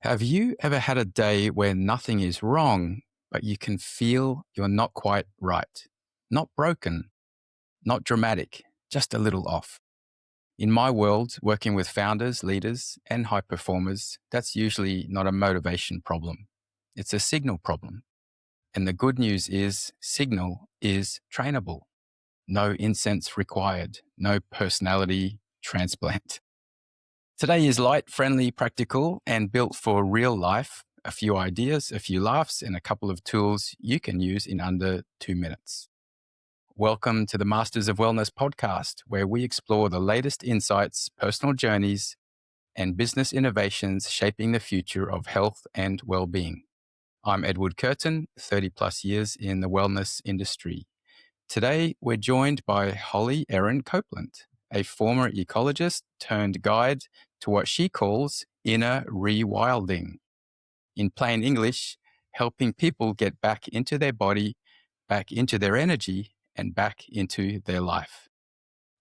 Have you ever had a day where nothing is wrong, but you can feel you're not quite right? Not broken, not dramatic, just a little off. In my world, working with founders, leaders, and high performers, that's usually not a motivation problem. It's a signal problem. And the good news is, signal is trainable. No incense required, no personality transplant. Today is light, friendly, practical, and built for real life. A few ideas, a few laughs, and a couple of tools you can use in under 2 minutes. Welcome to the Masters of Wellness podcast, where we explore the latest insights, personal journeys, and business innovations shaping the future of health and well-being. I'm Edward Curtin, 30 plus years in the wellness industry. Today, we're joined by Holly Erin Copeland, a former ecologist turned guide to what she calls inner rewilding. In plain English, helping people get back into their body, back into their energy, and back into their life.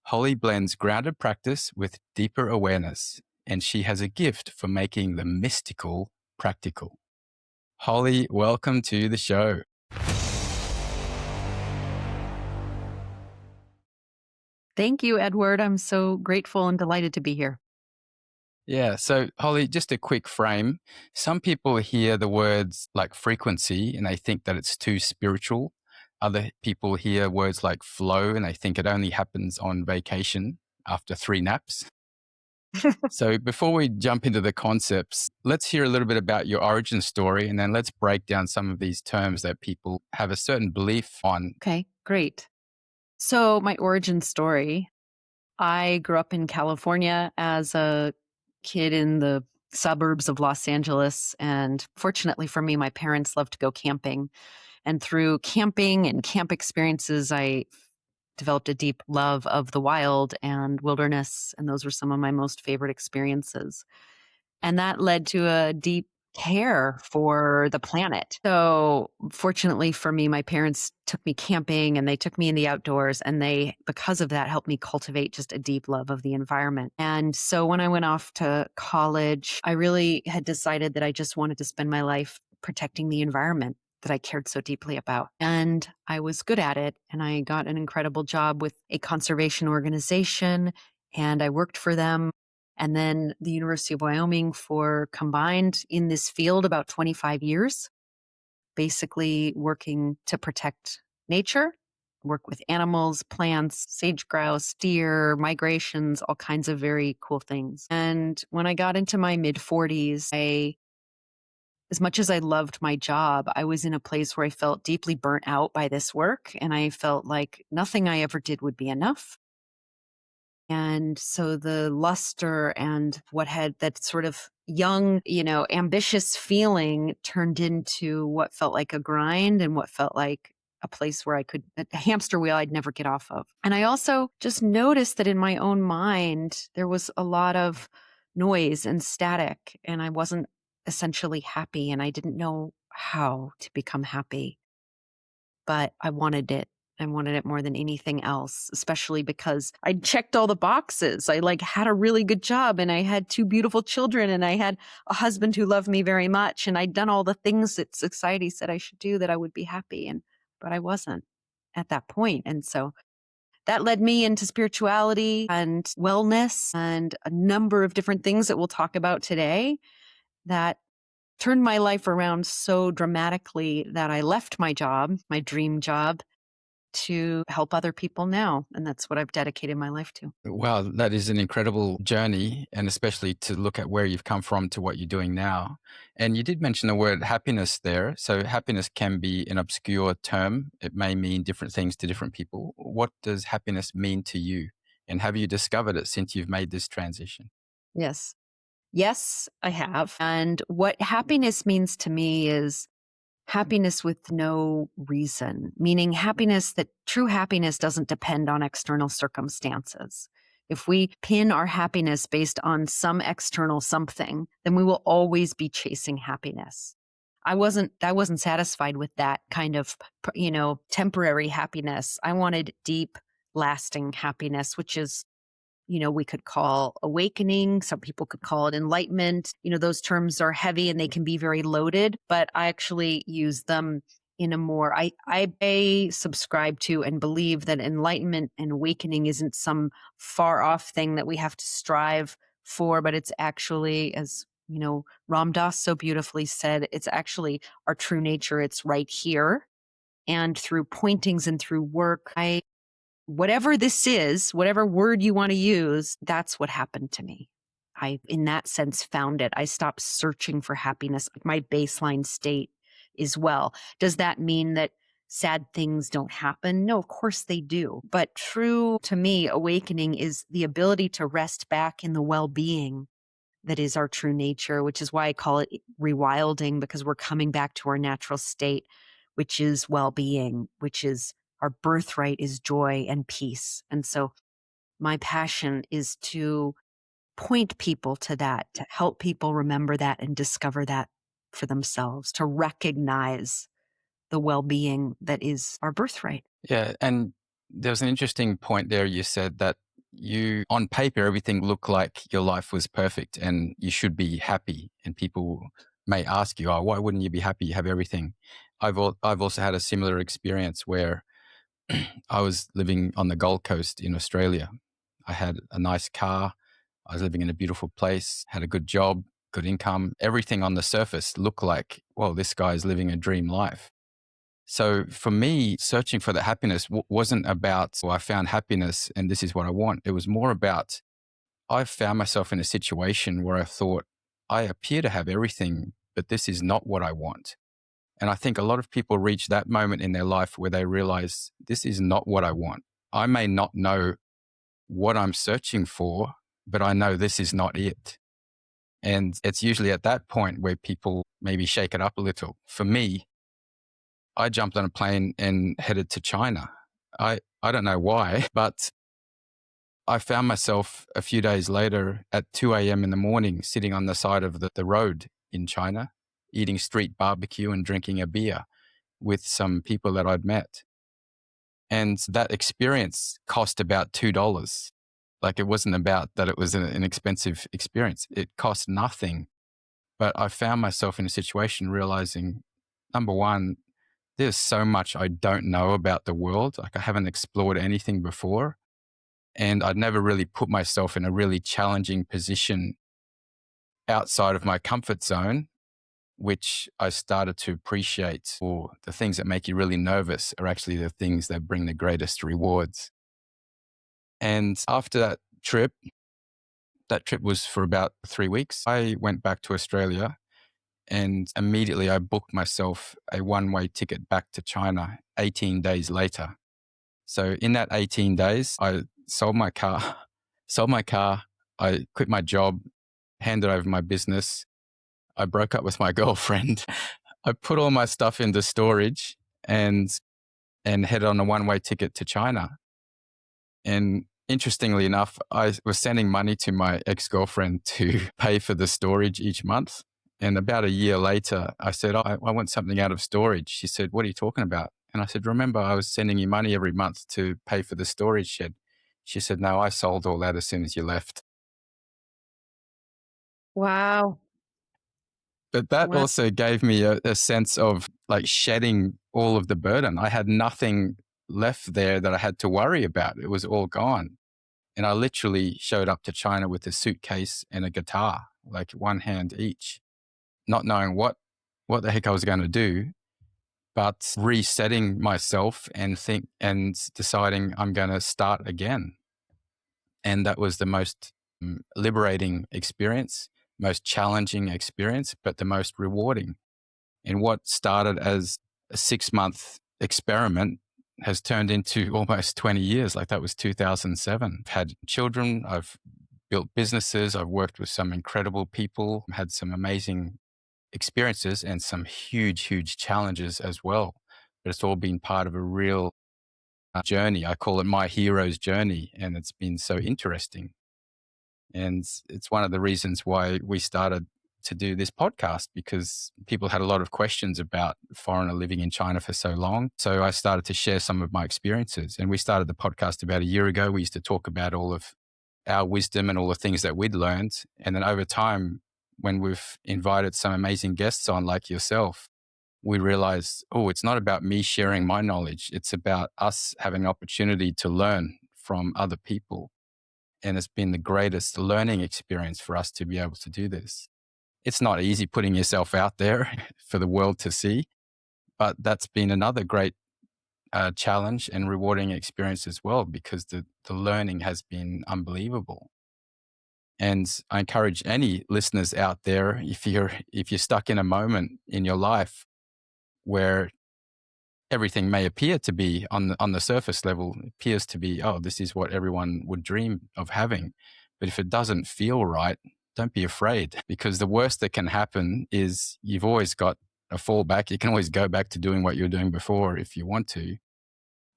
Holly blends grounded practice with deeper awareness, and she has a gift for making the mystical practical. Holly, welcome to the show. Thank you, Edward. I'm so grateful and delighted to be here. Yeah. So, Holly, just a quick frame. Some people hear the words like frequency and they think that it's too spiritual. Other people hear words like flow and they think it only happens on vacation after 3 naps. So, before we jump into the concepts, let's hear a little bit about your origin story and then let's break down some of these terms that people have a certain belief on. Okay, great. So, my origin story, I grew up in California as a kid in the suburbs of Los Angeles. And fortunately for me, my parents loved to go camping. And through camping and camp experiences, I developed a deep love of the wild and wilderness. And those were some of my most favorite experiences. And that led to a deep care for the planet. So fortunately for me, my parents took me camping and they took me in the outdoors and they, because of that, helped me cultivate just a deep love of the environment. And so when I went off to college, I really had decided that I just wanted to spend my life protecting the environment that I cared so deeply about. And I was good at it. And I got an incredible job with a conservation organization and I worked for them and then the University of Wyoming for combined in this field about 25 years, basically working to protect nature, work with animals, plants, sage grouse, deer, migrations, all kinds of very cool things. And when I got into my mid 40s, as much as I loved my job, I was in a place where I felt deeply burnt out by this work. And I felt like nothing I ever did would be enough. And so the luster and what had that sort of young, ambitious feeling turned into what felt like a grind and what felt like a place where a hamster wheel I'd never get off of. And I also just noticed that in my own mind, there was a lot of noise and static, and I wasn't essentially happy, and I didn't know how to become happy, but I wanted it. I wanted it more than anything else, especially because I checked all the boxes. I had a really good job and I had 2 beautiful children and I had a husband who loved me very much. And I'd done all the things that society said I should do that I would be happy. But I wasn't at that point. And so that led me into spirituality and wellness and a number of different things that we'll talk about today that turned my life around so dramatically that I left my job, my dream job, to help other people now. And that's what I've dedicated my life to. Wow, that is an incredible journey, and especially to look at where you've come from to what you're doing now. And you did mention the word happiness there. So happiness can be an obscure term. It may mean different things to different people. What does happiness mean to you? And have you discovered it since you've made this transition? Yes. Yes, I have. And what happiness means to me is happiness with no reason, meaning true happiness doesn't depend on external circumstances. If we pin our happiness based on some external something, then we will always be chasing happiness. I wasn't satisfied with that kind of, temporary happiness. I wanted deep, lasting happiness, which is we could call awakening. Some people could call it enlightenment. Those terms are heavy and they can be very loaded, but I actually use them in a more, I subscribe to and believe that enlightenment and awakening isn't some far off thing that we have to strive for, but it's actually, as Ram Dass so beautifully said, it's actually our true nature. It's right here. And through pointings and through work, whatever this is, whatever word you want to use, that's what happened to me. I, in that sense, found it. I stopped searching for happiness. My baseline state is well. Does that mean that sad things don't happen? No, of course they do. But true to me, awakening is the ability to rest back in the well being that is our true nature, which is why I call it rewilding, because we're coming back to our natural state, which is well being, which is our birthright is joy and peace. And so my passion is to point people to that, to help people remember that and discover that for themselves, to recognize the well being that is our birthright. Yeah. And there was an interesting point there. You said that on paper, everything looked like your life was perfect and you should be happy. And people may ask you, oh, why wouldn't you be happy? You have everything. I've also had a similar experience where I was living on the Gold Coast in Australia. I had a nice car. I was living in a beautiful place, had a good job, good income. Everything on the surface looked like, well, this guy's living a dream life. So for me, searching for that happiness wasn't about, well, I found happiness and this is what I want. It was more about, I found myself in a situation where I thought, I appear to have everything, but this is not what I want. And I think a lot of people reach that moment in their life where they realize this is not what I want. I may not know what I'm searching for, but I know this is not it. And it's usually at that point where people maybe shake it up a little. For me, I jumped on a plane and headed to China. I don't know why, but I found myself a few days later at 2 a.m. in the morning, sitting on the side of the road in China, eating street barbecue and drinking a beer with some people that I'd met. And that experience cost about $2. Like, it wasn't about that it was an expensive experience. It cost nothing. But I found myself in a situation realizing, number one, there's so much I don't know about the world. Like, I haven't explored anything before. And I'd never really put myself in a really challenging position outside of my comfort zone, which I started to appreciate. Or the things that make you really nervous are actually the things that bring the greatest rewards. And after that trip was for about 3 weeks. I went back to Australia and immediately I booked myself a one-way ticket back to China 18 days later. So in that 18 days, I sold my car, I quit my job, handed over my business. I broke up with my girlfriend. I put all my stuff into storage and headed on a one-way ticket to China. And interestingly enough, I was sending money to my ex-girlfriend to pay for the storage each month. And about a year later, I said, oh, I want something out of storage. She said, what are you talking about? And I said, remember, I was sending you money every month to pay for the storage shed. She said, no, I sold all that as soon as you left. Wow. But that Wow. also gave me a sense of like shedding all of the burden. I had nothing left there that I had to worry about. It was all gone. And I literally showed up to China with a suitcase and a guitar, like one hand each, not knowing what the heck I was going to do, but resetting myself and deciding I'm going to start again. And that was the most liberating experience, most challenging experience, but the most rewarding. And what started as a 6-month experiment has turned into almost 20 years. Like, that was 2007. I've had children. I've built businesses. I've worked with some incredible people, had some amazing experiences and some huge, huge challenges as well. But it's all been part of a real journey. I call it my hero's journey. And it's been so interesting. And it's one of the reasons why we started to do this podcast, because people had a lot of questions about foreigner living in China for so long. So I started to share some of my experiences, and we started the podcast about a year ago. We used to talk about all of our wisdom and all the things that we'd learned. And then over time, when we've invited some amazing guests on, like yourself, we realized, oh, it's not about me sharing my knowledge. It's about us having an opportunity to learn from other people. And it's been the greatest learning experience for us to be able to do this. It's not easy putting yourself out there for the world to see, but that's been another great challenge and rewarding experience as well, because the learning has been unbelievable. And I encourage any listeners out there, if you're stuck in a moment in your life where everything may appear to be on the surface level, appears to be, oh, this is what everyone would dream of having. But if it doesn't feel right, don't be afraid, because the worst that can happen is you've always got a fallback. You can always go back to doing what you were doing before if you want to.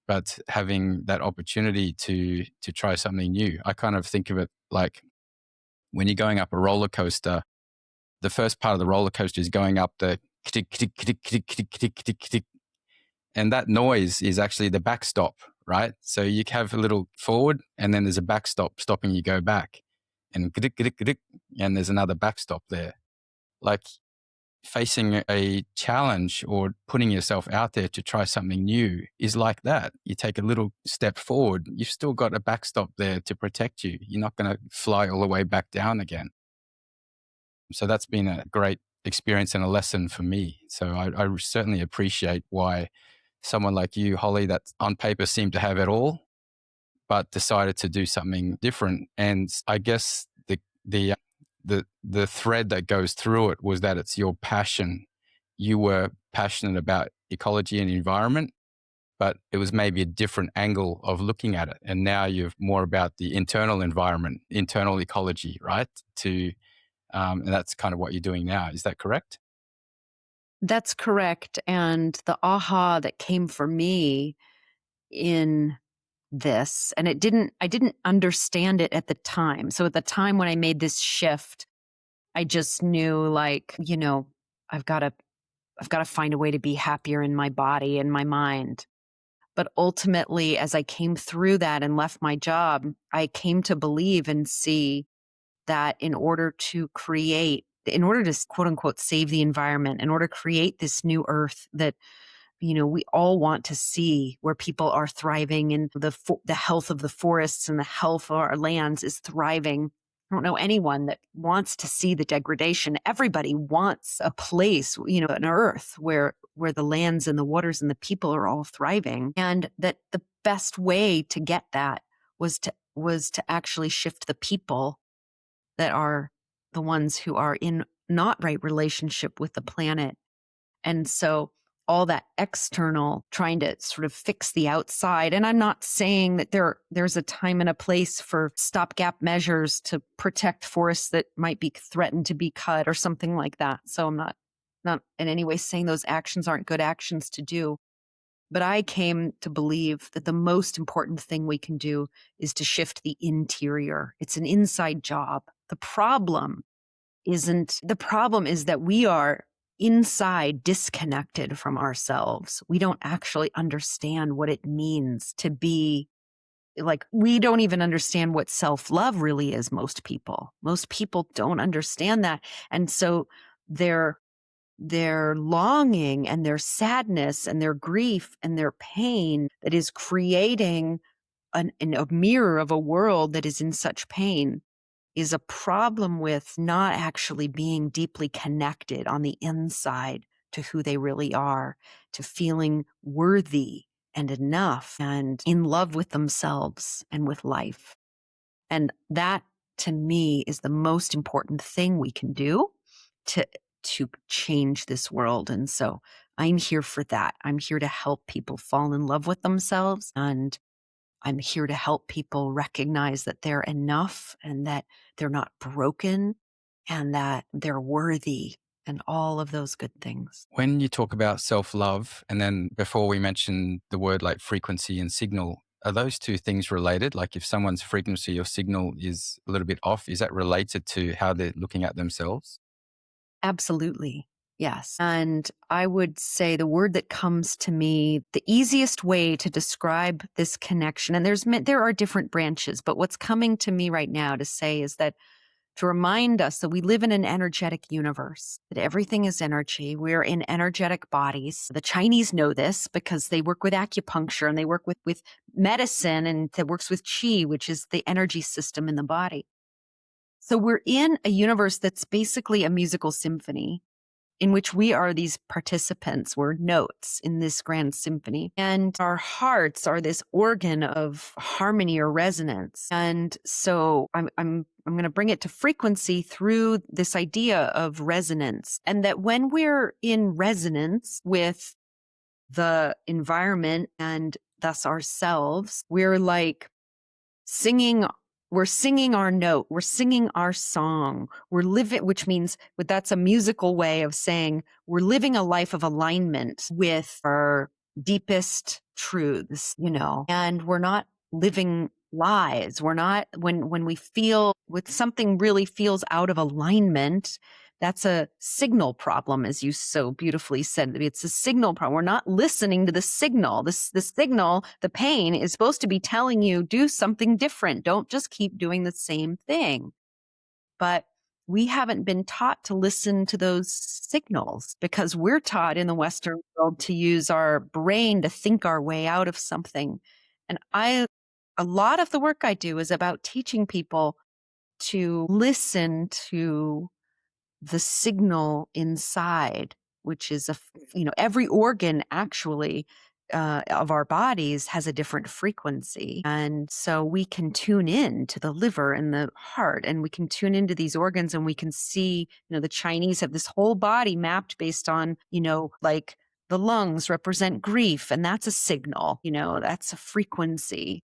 But having that opportunity to try something new, I kind of think of it like when you're going up a roller coaster, the first part of the roller coaster is going up the and that noise is actually the backstop, right? So you have a little forward and then there's a backstop stopping you go back, and and there's another backstop there. Like facing a challenge or putting yourself out there to try something new is like that. You take a little step forward, you've still got a backstop there to protect you. You're not going to fly all the way back down again. So that's been a great experience and a lesson for me. So I certainly appreciate why someone like you, Holly, that on paper seemed to have it all, but decided to do something different. And I guess the thread that goes through it was that it's your passion. You were passionate about ecology and environment, but it was maybe a different angle of looking at it. And now you're more about the internal environment, internal ecology, right? And that's kind of what you're doing now. Is that correct? That's correct. And the aha that came for me in this, and I didn't understand it at the time. So at the time when I made this shift, I just knew, like, I've got to I've got to find a way to be happier in my body and my mind. But ultimately, as I came through that and left my job, I came to believe and see that in order to quote unquote save the environment, in order to create this new earth that we all want to see, where people are thriving and the health of the forests and the health of our lands is thriving. I don't know anyone that wants to see the degradation. Everybody wants a place, an earth where the lands and the waters and the people are all thriving. And that the best way to get that was to actually shift the people that are the ones who are in not right relationship with the planet. And so all that external trying to sort of fix the outside. And I'm not saying that there's a time and a place for stopgap measures to protect forests that might be threatened to be cut or something like that. So I'm not in any way saying those actions aren't good actions to do. But I came to believe that the most important thing we can do is to shift the interior. It's an inside job. The problem is that we are inside disconnected from ourselves. We don't actually understand what it means to be like, we don't even understand what self-love really is. Most people don't understand that. And so their longing and their sadness and their grief and their pain that is creating a mirror of a world that is in such pain is a problem with not actually being deeply connected on the inside to who they really are, to feeling worthy and enough and in love with themselves and with life. And that, to me, is the most important thing we can do to change this world. And so I'm here for that. I'm here to help people fall in love with themselves, and I'm here to help people recognize that they're enough and that they're not broken and that they're worthy and all of those good things. When you talk about self-love, and then before we mentioned the word like frequency and signal, are those two things related? Like if someone's frequency or signal is a little bit off, is that related to how they're looking at themselves? Absolutely. Yes. And I would say the word that comes to me, the easiest way to describe this connection, and there are different branches, but what's coming to me right now to say is that to remind us that we live in an energetic universe, that everything is energy. We're in energetic bodies. The Chinese know this because they work with acupuncture and they work with medicine and that works with qi, which is the energy system in the body. So we're in a universe that's basically a musical symphony in which we are these participants. We're notes in this grand symphony. And our hearts are this organ of harmony or resonance. And so I'm going to bring it to frequency through this idea of resonance. And that when we're in resonance with the environment and thus ourselves, we're like singing we're singing our note, we're singing our song, we're living, which means that's a musical way of saying we're living a life of alignment with our deepest truths, and we're not living lies. We're not, when we feel with something really feels out of alignment, that's a signal problem, as you so beautifully said. It's a signal problem. We're not listening to the signal. The signal, the pain is supposed to be telling you, do something different. Don't just keep doing the same thing. But we haven't been taught to listen to those signals because we're taught in the Western world to use our brain to think our way out of something. And a lot of the work I do is about teaching people to listen to the signal inside, which is every organ actually of our bodies has a different frequency. And so we can tune in to the liver and the heart, and we can tune into these organs and we can see, the Chinese have this whole body mapped based on, like the lungs represent grief, and that's a signal, that's a frequency.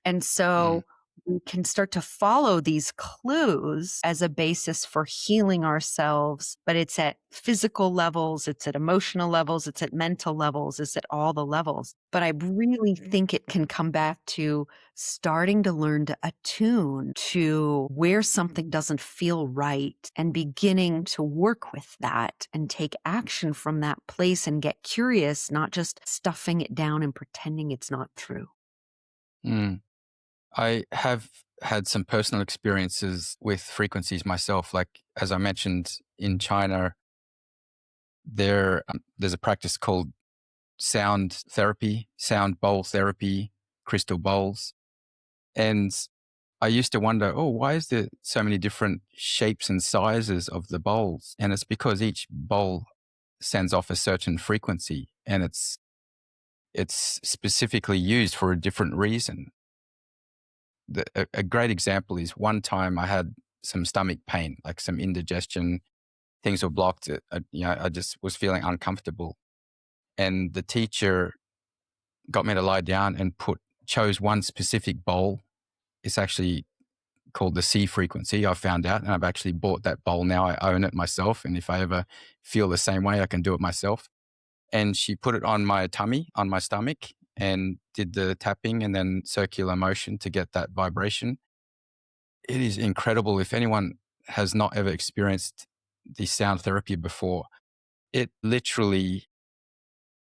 And Mm, so we can start to follow these clues as a basis for healing ourselves, but it's at physical levels, it's at emotional levels, it's at mental levels, it's at all the levels. But I really think it can come back to starting to learn to attune to where something doesn't feel right and beginning to work with that and take action from that place and get curious, not just stuffing it down and pretending it's not true. mm. I have had some personal experiences with frequencies myself. Like, as I mentioned, in China, there's a practice called sound therapy, sound bowl therapy, crystal bowls. And I used to wonder, oh, why is there so many different shapes and sizes of the bowls? And it's because each bowl sends off a certain frequency, and it's specifically used for a different reason. A great example is one time I had some stomach pain, like some indigestion, things were blocked. I just was feeling uncomfortable. And the teacher got me to lie down and chose one specific bowl. It's actually called the C frequency, I found out. And I've actually bought that bowl now. I own it myself. And if I ever feel the same way, I can do it myself. And she put it on my tummy, on my stomach, and did the tapping and then circular motion to get that vibration. It is incredible. If anyone has not ever experienced the sound therapy before, it literally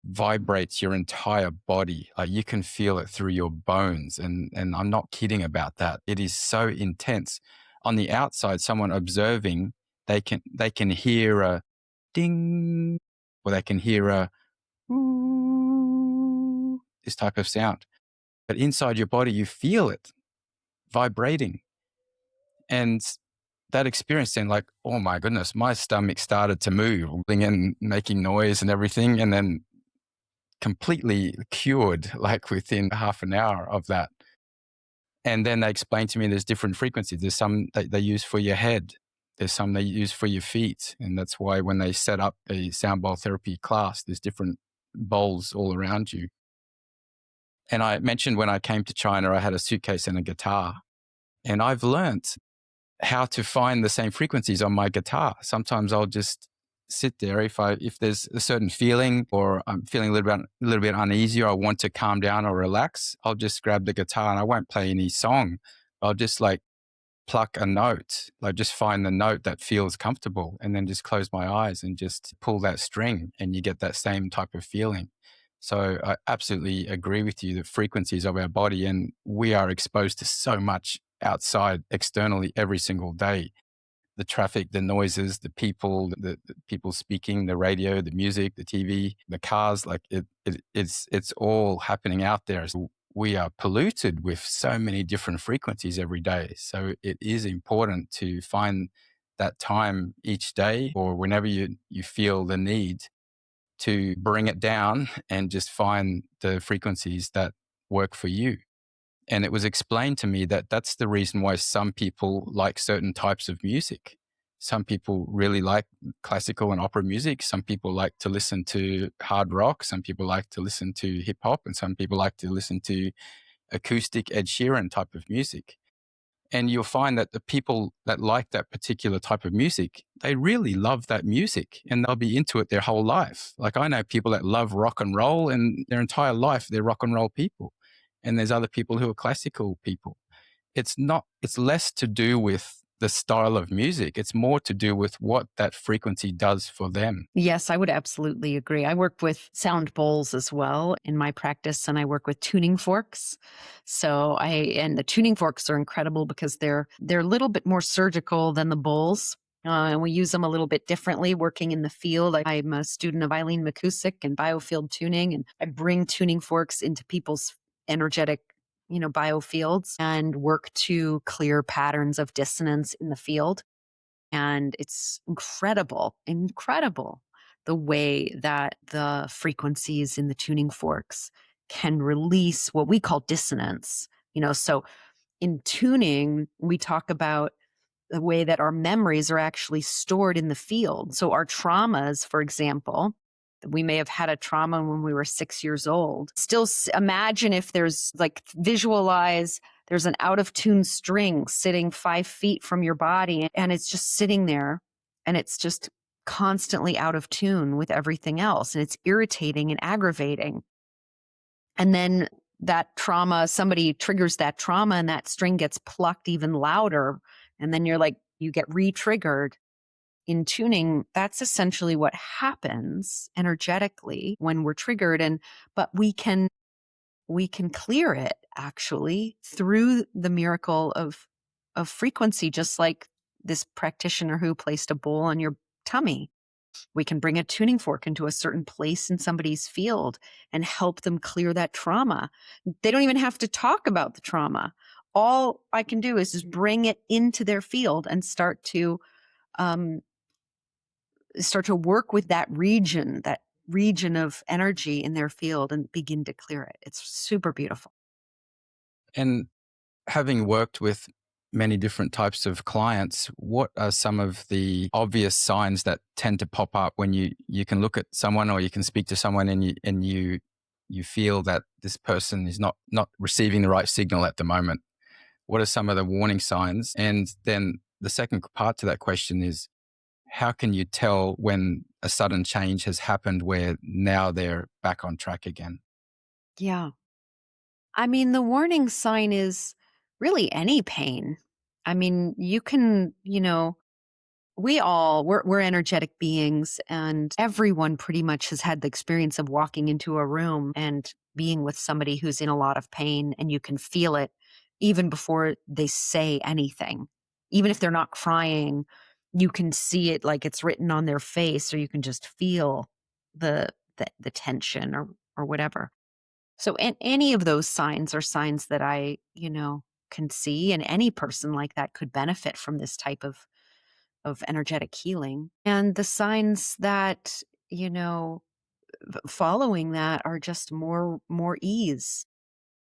vibrates your entire body. Like, you can feel it through your bones. And I'm not kidding about that. It is so intense. On the outside, someone observing, they can hear a ding, or they can hear a ooh, this type of sound. But inside your body, you feel it vibrating. And that experience, then, like, oh my goodness, my stomach started to move and making noise and everything. And then completely cured, like within half an hour of that. And then they explained to me there's different frequencies. There's some that they use for your head. There's some they use for your feet. And that's why when they set up a sound bowl therapy class, there's different bowls all around you. And I mentioned when I came to China, I had a suitcase and a guitar. And I've learnt how to find the same frequencies on my guitar. Sometimes I'll just sit there if there's a certain feeling, or I'm feeling a little bit uneasy, or I want to calm down or relax, I'll just grab the guitar and I won't play any song. I'll just like pluck a note, like just find the note that feels comfortable and then just close my eyes and just pull that string and you get that same type of feeling. So I absolutely agree with you, the frequencies of our body, and we are exposed to so much outside externally every single day. The traffic, the noises, the people speaking, the radio, the music, the TV, the cars, like it's all happening out there. So we are polluted with so many different frequencies every day. So it is important to find that time each day or whenever you feel the need to bring it down and just find the frequencies that work for you. And it was explained to me that that's the reason why some people like certain types of music. Some people really like classical and opera music. Some people like to listen to hard rock. Some people like to listen to hip hop. And some people like to listen to acoustic Ed Sheeran type of music. And you'll find that the people that like that particular type of music, they really love that music and they'll be into it their whole life. Like I know people that love rock and roll and their entire life, they're rock and roll people. And there's other people who are classical people. It's less to do with the style of music. It's more to do with what that frequency does for them. Yes, I would absolutely agree. I work with sound bowls as well in my practice, and I work with tuning forks. And the tuning forks are incredible because they're a little bit more surgical than the bowls. And we use them a little bit differently working in the field. I'm a student of Eileen McCusick and biofield tuning, and I bring tuning forks into people's energetic, biofields and work to clear patterns of dissonance in the field. And it's incredible, incredible the way that the frequencies in the tuning forks can release what we call dissonance. So in tuning, we talk about the way that our memories are actually stored in the field. So our traumas, for example, we may have had a trauma when we were 6 years old. Still imagine if visualize there's an out of tune string sitting 5 feet from your body and it's just sitting there and it's just constantly out of tune with everything else. And it's irritating and aggravating. And then that trauma, somebody triggers that trauma and that string gets plucked even louder. And then you get re-triggered. In tuning, that's essentially what happens energetically when we're triggered. But we can clear it actually through the miracle of frequency, just like this practitioner who placed a bowl on your tummy. We can bring a tuning fork into a certain place in somebody's field and help them clear that trauma. They don't even have to talk about the trauma. All I can do is just bring it into their field and start to work with that region of energy in their field and begin to clear it. It's super beautiful. And having worked with many different types of clients, what are some of the obvious signs that tend to pop up when you can look at someone or you can speak to someone and you feel that this person is not receiving the right signal at the moment? What are some of the warning signs? And then the second part to that question is, how can you tell when a sudden change has happened where now they're back on track again? Yeah. I mean, the warning sign is really any pain. I mean, you can, we're energetic beings, and everyone pretty much has had the experience of walking into a room and being with somebody who's in a lot of pain, and you can feel it even before they say anything. Even if they're not crying, you can see it like it's written on their face, or you can just feel the tension or whatever. So any of those signs are signs that I, can see, and any person like that could benefit from this type of energetic healing. And the signs that, following that are just more ease,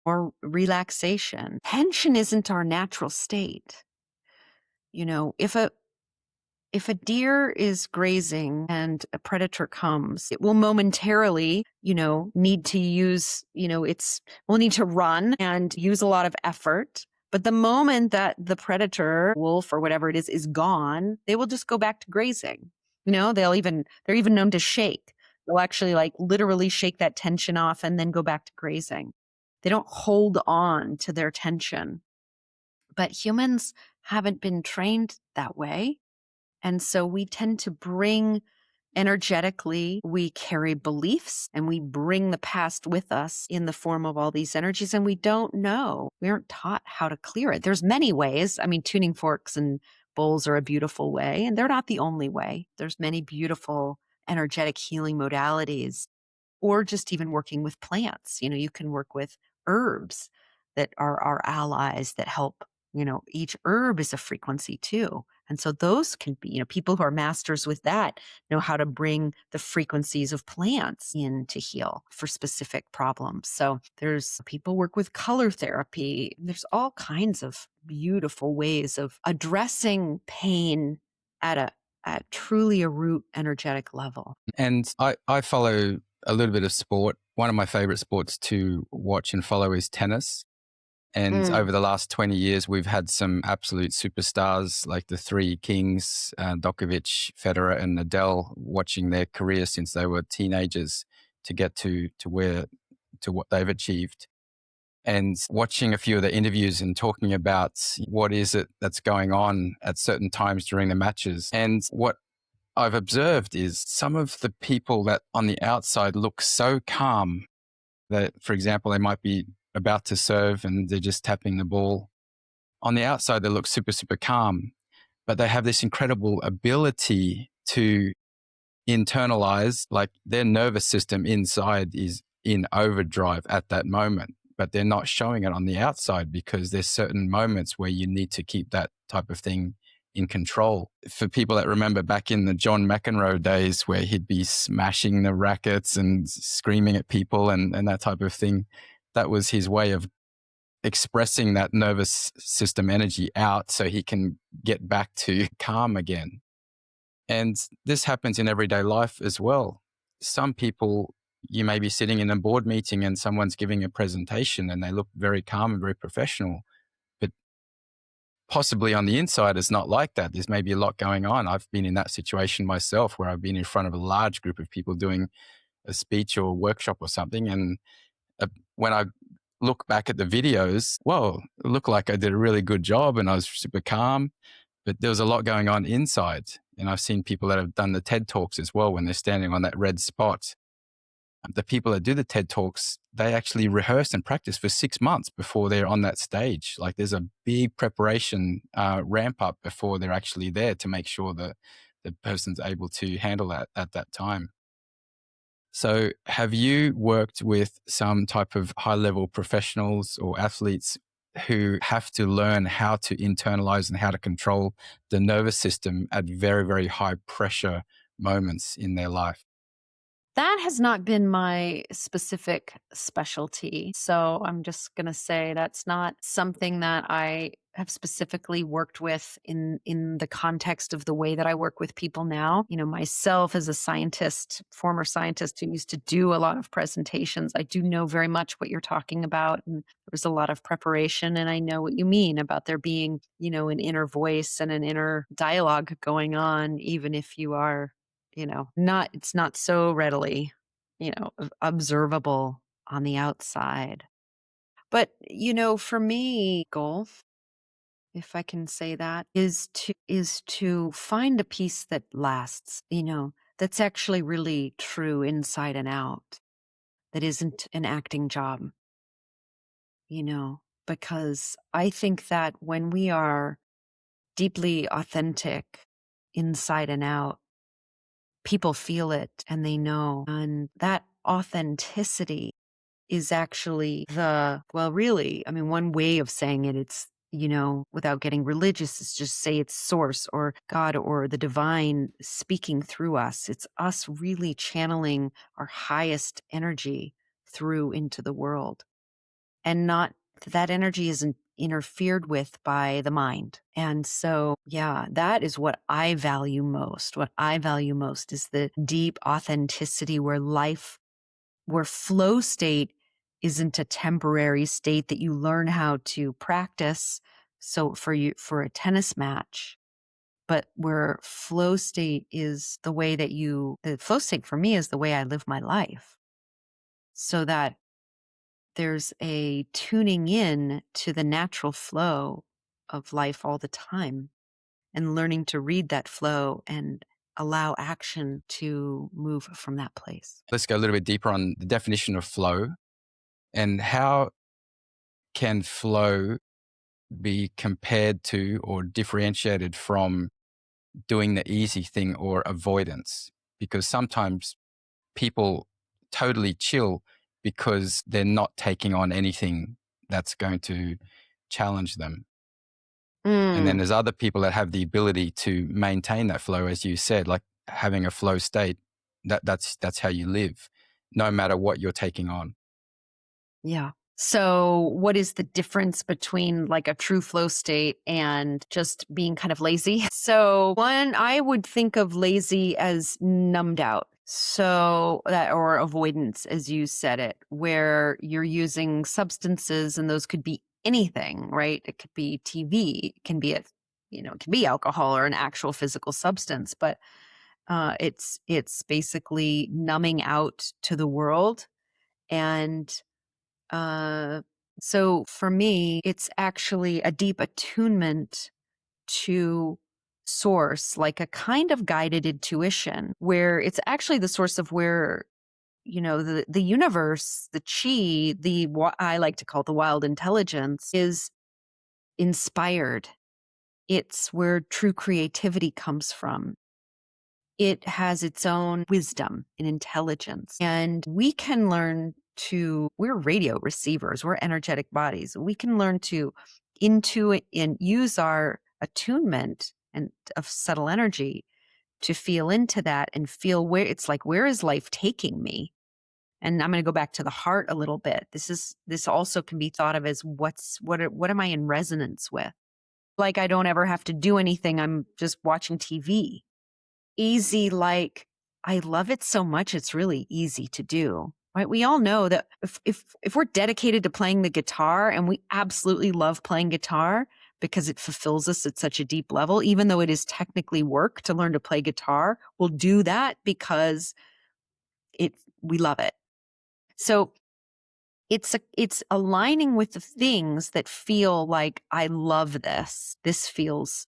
more relaxation. Tension isn't our natural state. If a deer is grazing and a predator comes, it will momentarily, need to use, will need to run and use a lot of effort. But the moment that the predator, wolf or whatever it is gone, they will just go back to grazing. They're even known to shake. They'll actually literally shake that tension off and then go back to grazing. They don't hold on to their tension. But humans haven't been trained that way. And so we tend to bring energetically, we carry beliefs and we bring the past with us in the form of all these energies, and we don't know. We aren't taught how to clear it. There's many ways. I mean, tuning forks and bowls are a beautiful way, and they're not the only way. There's many beautiful energetic healing modalities, or just even working with plants. You can work with herbs that are our allies that help. Each herb is a frequency too. And so those can be, people who are masters with that know how to bring the frequencies of plants in to heal for specific problems. So there's people work with color therapy. There's all kinds of beautiful ways of addressing pain at truly a root energetic level. And I follow a little bit of sport. One of my favorite sports to watch and follow is tennis. And Mm. over the last 20 years, we've had some absolute superstars like the three kings, Djokovic, Federer, and Nadal, watching their career since they were teenagers to get to what they've achieved. And watching a few of the interviews and talking about what is it that's going on at certain times during the matches. And what I've observed is some of the people that on the outside look so calm that, for example, they might be about to serve and they're just tapping the ball. On the outside, they look super, super calm, but they have this incredible ability to internalize, like their nervous system inside is in overdrive at that moment, but they're not showing it on the outside because there's certain moments where you need to keep that type of thing in control. For people that remember back in the John McEnroe days where he'd be smashing the rackets and screaming at people and that type of thing, that was his way of expressing that nervous system energy out so he can get back to calm again. And this happens in everyday life as well. Some people, you may be sitting in a board meeting and someone's giving a presentation and they look very calm and very professional, but possibly on the inside, it's not like that. There's maybe a lot going on. I've been in that situation myself where I've been in front of a large group of people doing a speech or a workshop or something. And when I look back at the videos, whoa, it looked like I did a really good job and I was super calm, but there was a lot going on inside. And I've seen people that have done the TED Talks as well when they're standing on that red spot. The people that do the TED Talks, they actually rehearse and practice for 6 months before they're on that stage. Like there's a big preparation ramp up before they're actually there to make sure that the person's able to handle that at that time. So, have you worked with some type of high level professionals or athletes who have to learn how to internalize and how to control the nervous system at very, very high pressure moments in their life? That has not been my specific specialty. So I'm just going to say that's not something that I have specifically worked with in the context of the way that I work with people now. Myself as a scientist, former scientist who used to do a lot of presentations, I do know very much what you're talking about, and there's a lot of preparation, and I know what you mean about there being, an inner voice and an inner dialogue going on, even if you are not it's not so readily, observable on the outside. But, for me, goal, if I can say that, is to find a peace that lasts, that's actually really true inside and out, that isn't an acting job, because I think that when we are deeply authentic inside and out, people feel it and they know. And that authenticity is actually really, I mean, one way of saying it, it's, without getting religious, is just say it's source or God or the divine speaking through us. It's us really channeling our highest energy through into the world, and not that energy isn't interfered with by the mind. And so, yeah, that is what I value most. What I value most is the deep authenticity where flow state isn't a temporary state that you learn how to practice. So for a tennis match, but where flow state is the flow state for me is the way I live my life, so that there's a tuning in to the natural flow of life all the time, and learning to read that flow and allow action to move from that place. Let's go a little bit deeper on the definition of flow and how can flow be compared to or differentiated from doing the easy thing or avoidance? Because sometimes people totally chill because they're not taking on anything that's going to challenge them. And then Mm, there's other people that have the ability to maintain that flow, as you said, like having a flow state. That's how you live, no matter what you're taking on. yeah. So, what is the difference between like a true flow state and just being kind of lazy? So, one, I would think of lazy as numbed out. So, that or avoidance, as you said it, where you're using substances and those could be anything, right? It could be TV, it can be it can be alcohol or an actual physical substance, but it's basically numbing out to the world. And uh, so for me, it's actually a deep attunement to source, like a kind of guided intuition, where it's actually the source of where, the universe, the chi, what I like to call the wild intelligence, is inspired. It's where true creativity comes from. It has its own wisdom and intelligence. And we can learn we're radio receivers, we're energetic bodies. We can learn to intuit and use our attunement and of subtle energy to feel into that and feel where it's like, where is life taking me? And I'm going to go back to the heart a little bit. This also can be thought of as what am I in resonance with? Like I don't ever have to do anything. I'm just watching TV easy, like I love it so much it's really easy to do. Right? We all know that if we're dedicated to playing the guitar and we absolutely love playing guitar because it fulfills us at such a deep level, even though it is technically work to learn to play guitar, we'll do that because it we love it. So it's aligning with the things that feel like I love this. This feels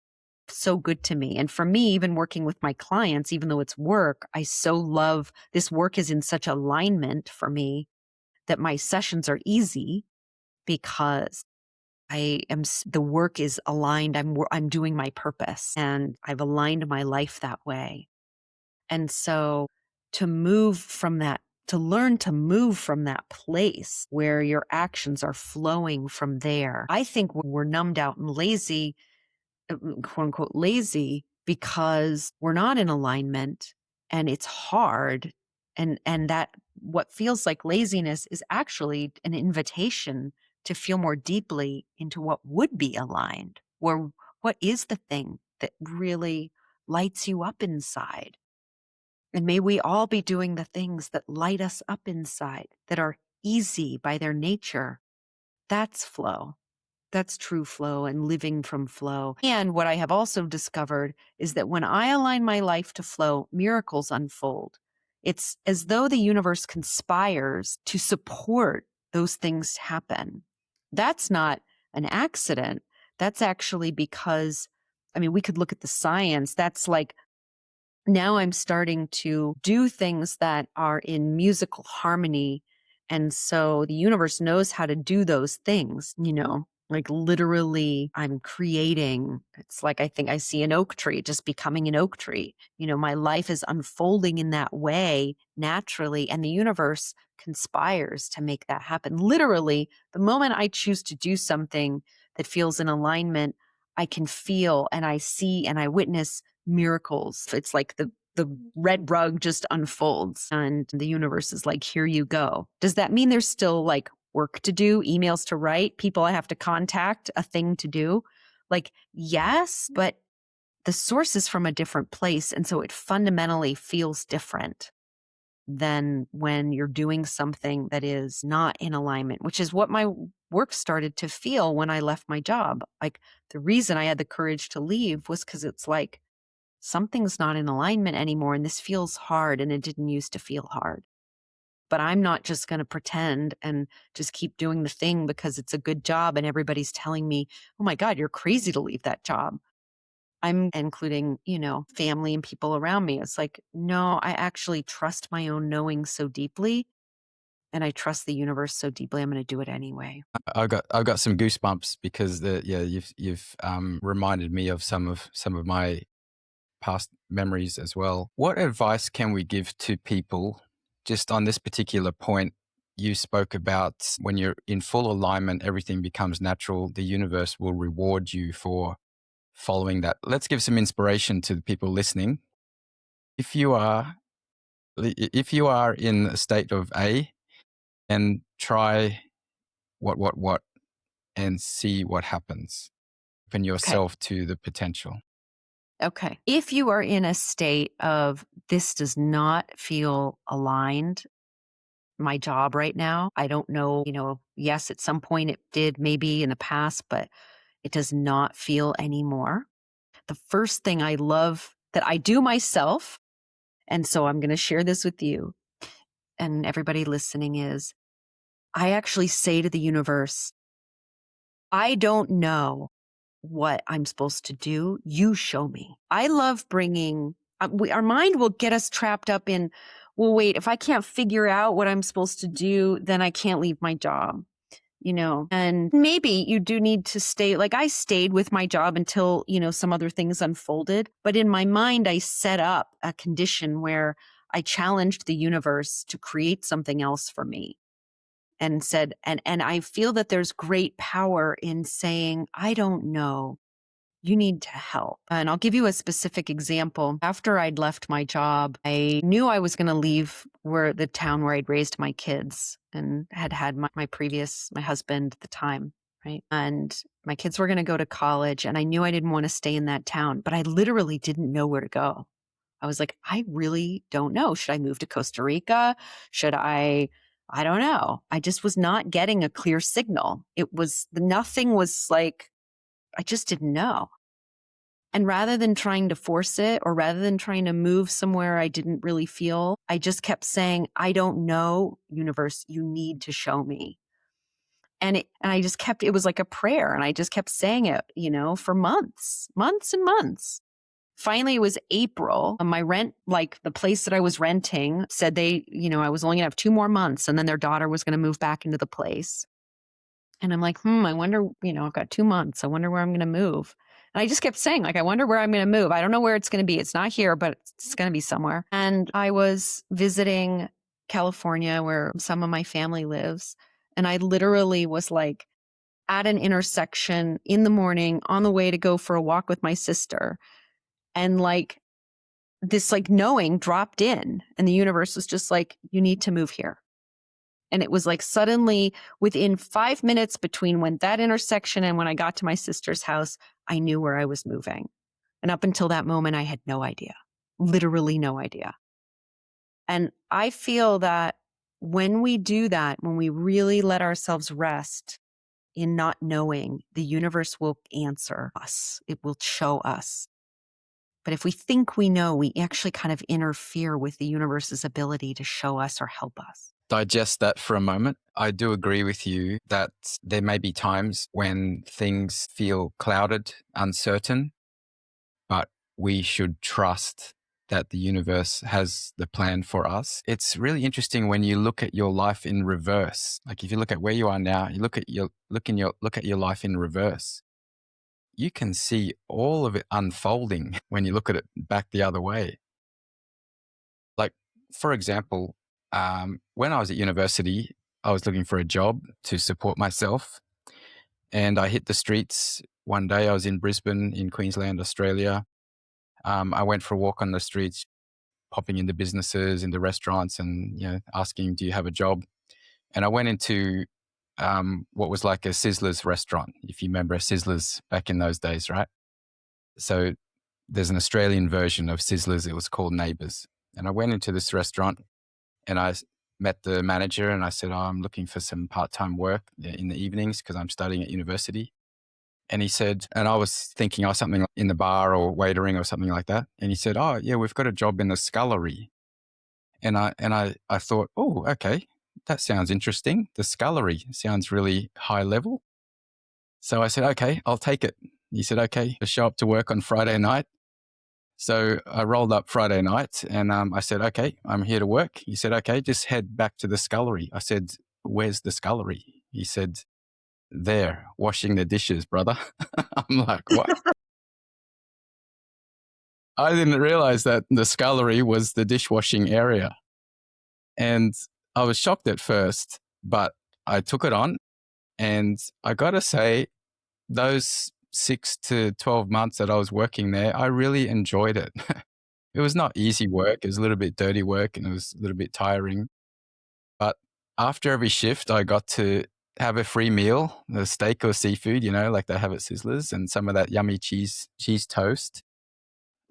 so good to me. And for me, even working with my clients, even though it's work, I so love this work is in such alignment for me that my sessions are easy because the work is aligned. I'm doing my purpose and I've aligned my life that way. And so to move from that, to learn to move from that place where your actions are flowing from there. I think we're numbed out and lazy, quote unquote lazy, because we're not in alignment and it's hard. And that what feels like laziness is actually an invitation to feel more deeply into what would be aligned, or what is the thing that really lights you up inside. And may we all be doing the things that light us up inside, that are easy by their nature. That's flow. That's true flow and living from flow. And what I have also discovered is that when I align my life to flow, miracles unfold. It's as though the universe conspires to support those things happen. That's not an accident. That's actually because, I mean, we could look at the science. That's like now I'm starting to do things that are in musical harmony. And so the universe knows how to do those things, like literally I'm creating. It's like I think I see an oak tree just becoming an oak tree. My life is unfolding in that way naturally, and the universe conspires to make that happen. Literally, the moment I choose to do something that feels in alignment, I can feel and I see and I witness miracles. It's like the red rug just unfolds and the universe is like, here you go. Does that mean there's still like work to do, emails to write, people I have to contact, a thing to do? Like, yes, but the source is from a different place. And so it fundamentally feels different than when you're doing something that is not in alignment, which is what my work started to feel when I left my job. Like the reason I had the courage to leave was because it's like, something's not in alignment anymore and this feels hard and it didn't used to feel hard. but I'm not just going to pretend and just keep doing the thing because it's a good job and everybody's telling me, oh my God, you're crazy to leave that job. I'm including, family and people around me. It's like, no, I actually trust my own knowing so deeply and I trust the universe so deeply. I'm going to do it anyway. I've got some goosebumps because you've reminded me of some of my past memories as well. What advice can we give to people just on this particular point? You spoke about when you're in full alignment, everything becomes natural. The universe will reward you for following that. Let's give some inspiration to the people listening. If you are if you are in a state of A, and try what and see what happens. Open Okay. yourself to the potential. Okay. If you are in a state of this does not feel aligned, my job right now, I don't know, yes, at some point it did maybe in the past, but it does not feel anymore. The first thing I love that I do myself, and so I'm going to share this with you and everybody listening is I actually say to the universe, I don't know what I'm supposed to do. You show me. I love bringing, our mind will get us trapped up in, well, wait, if I can't figure out what I'm supposed to do, then I can't leave my job. And maybe you do need to stay. Like I stayed with my job until, some other things unfolded. But in my mind, I set up a condition where I challenged the universe to create something else for me and said, and I feel that there's great power in saying, I don't know. You need to help. And I'll give you a specific example. After I'd left my job, I knew I was going to leave the town where I'd raised my kids and had my husband at the time. Right. And my kids were going to go to college and I knew I didn't want to stay in that town, but I literally didn't know where to go. I was like, I really don't know. Should I move to Costa Rica? Should I don't know. I just was not getting a clear signal. Nothing was like, I just didn't know. And rather than trying to force it or rather than trying to move somewhere I didn't really feel, I just kept saying, I don't know, universe, you need to show me. And I just kept, it was like a prayer. And I just kept saying it, for months and months. Finally, it was April. My rent, like the place that I was renting, said I was only gonna have 2 more months and then their daughter was going to move back into the place. And I'm like, I wonder, I've got 2 months. I wonder where I'm going to move. And I just kept saying, like, I wonder where I'm going to move. I don't know where it's going to be. It's not here, but it's going to be somewhere. And I was visiting California where some of my family lives. And I literally was like at an intersection in the morning on the way to go for a walk with my sister. And like this, like knowing dropped in. And the universe was just like, you need to move here. And it was like suddenly within 5 minutes between when that intersection and when I got to my sister's house, I knew where I was moving. And up until that moment, I had no idea, literally no idea. And I feel that when we do that, when we really let ourselves rest in not knowing, the universe will answer us. It will show us. But if we think we know, we actually kind of interfere with the universe's ability to show us or help us. Digest that for a moment. I do agree with you that there may be times when things feel clouded, uncertain, but we should trust that the universe has the plan for us. It's really interesting when you look at your life in reverse. Like if you look at where you are now, you look at your life in reverse. You can see all of it unfolding when you look at it back the other way. Like, for example, when I was at university, I was looking for a job to support myself. And I hit the streets one day. I was in Brisbane, in Queensland, Australia. I went for a walk on the streets, popping into businesses, into restaurants, and asking, "Do you have a job?" And I went into what was like a Sizzlers restaurant, if you remember Sizzlers back in those days, right? So there's an Australian version of Sizzlers. It was called Neighbours. And I went into this restaurant and met the manager and I said, "Oh, I'm looking for some part-time work in the evenings because I'm studying at university." And he said, and I was thinking, oh, something in the bar or waitering or something like that. And he said, "Oh, yeah, we've got a job in the scullery." And I thought, oh, okay, that sounds interesting. The scullery sounds really high level. So I said, okay, I'll take it. He said, okay, just show up to work on Friday night. So I rolled up Friday night and I said, okay, I'm here to work. He said, okay, just head back to the scullery. I said, where's the scullery? He said, there, washing the dishes, brother. I'm like, what? I didn't realize that the scullery was the dishwashing area. And I was shocked at first, but I took it on. And I got to say, those 6 to 12 months that I was working there, I really enjoyed it. It was not easy work. It was a little bit dirty work and it was a little bit tiring. But after every shift, I got to have a free meal, a steak or seafood, like they have at Sizzlers, and some of that yummy cheese toast.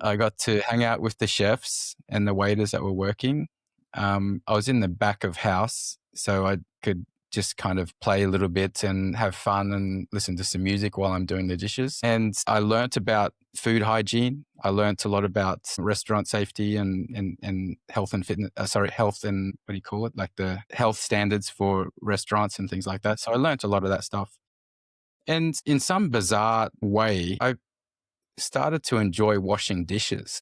I got to hang out with the chefs and the waiters that were working. I was in the back of house, so I could just kind of play a little bit and have fun and listen to some music while I'm doing the dishes. And I learnt about food hygiene. I learnt a lot about restaurant safety and health and fitness. Health and what do you call it? Like the health standards for restaurants and things like that. So I learnt a lot of that stuff. And in some bizarre way, I started to enjoy washing dishes.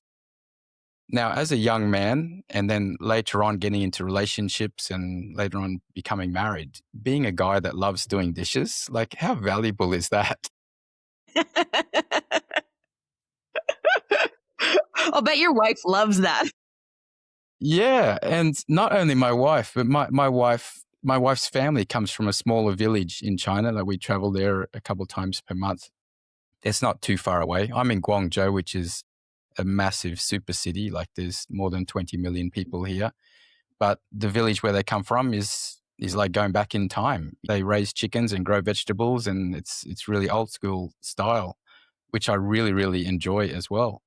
Now, as a young man, and then later on getting into relationships and later on becoming married, being a guy that loves doing dishes, like how valuable is that? I'll bet your wife loves that. Yeah. And not only my wife, but my wife's family comes from a smaller village in China. Like we travel there a couple of times per month. It's not too far away. I'm in Guangzhou, which is a massive super city. Like there's more than 20 million people here. But the village where they come from is like going back in time. They raise chickens and grow vegetables, and it's really old school style, which I really, really enjoy as well.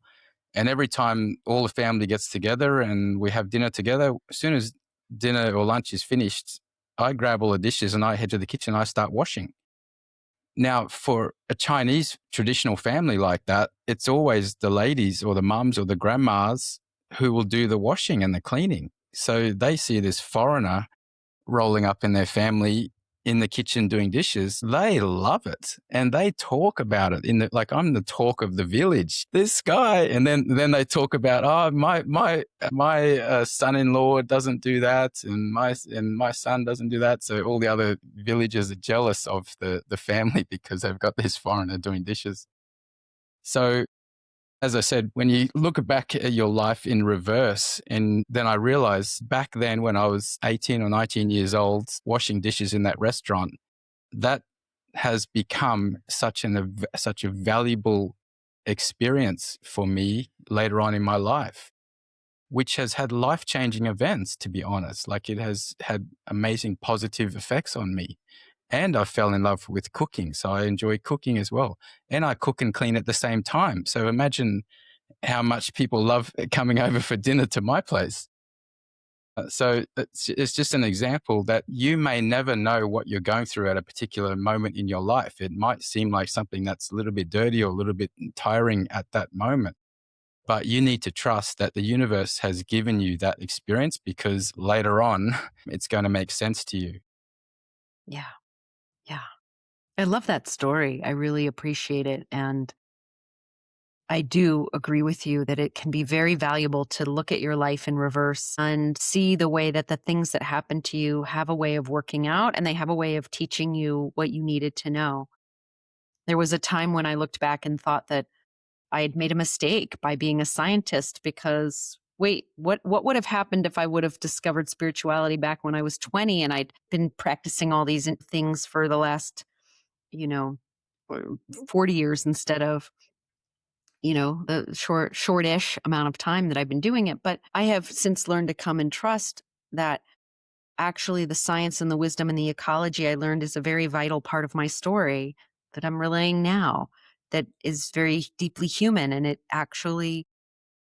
And every time all the family gets together and we have dinner together, as soon as dinner or lunch is finished, I grab all the dishes and I head to the kitchen and I start washing. Now, for a Chinese traditional family like that, it's always the ladies or the mums or the grandmas who will do the washing and the cleaning. So they see this foreigner rolling up in their family in the kitchen doing dishes. They love it and they talk about it like I'm the talk of the village. This guy, and then they talk about, oh, my son-in-law doesn't do that, and my son doesn't do that. So all the other villagers are jealous of the family because they've got this foreigner doing dishes. So as I said, when you look back at your life in reverse, and then I realized back then when I was 18 or 19 years old, washing dishes in that restaurant, that has become such a valuable experience for me later on in my life, which has had life-changing events, to be honest. Like it has had amazing positive effects on me. And I fell in love with cooking. So I enjoy cooking as well. And I cook and clean at the same time. So imagine how much people love coming over for dinner to my place. So it's just an example that you may never know what you're going through at a particular moment in your life. It might seem like something that's a little bit dirty or a little bit tiring at that moment. But you need to trust that the universe has given you that experience because later on, it's going to make sense to you. Yeah. Yeah. I love that story. I really appreciate it. And I do agree with you that it can be very valuable to look at your life in reverse and see the way that the things that happen to you have a way of working out and they have a way of teaching you what you needed to know. There was a time when I looked back and thought that I had made a mistake by being a scientist because wait, what would have happened if I would have discovered spirituality back when I was 20 and I'd been practicing all these things for the last, you know, 40 years instead of the shortish amount of time that I've been doing it. But I have since learned to come and trust that actually the science and the wisdom and the ecology I learned is a very vital part of my story that I'm relaying now that is very deeply human. And it actually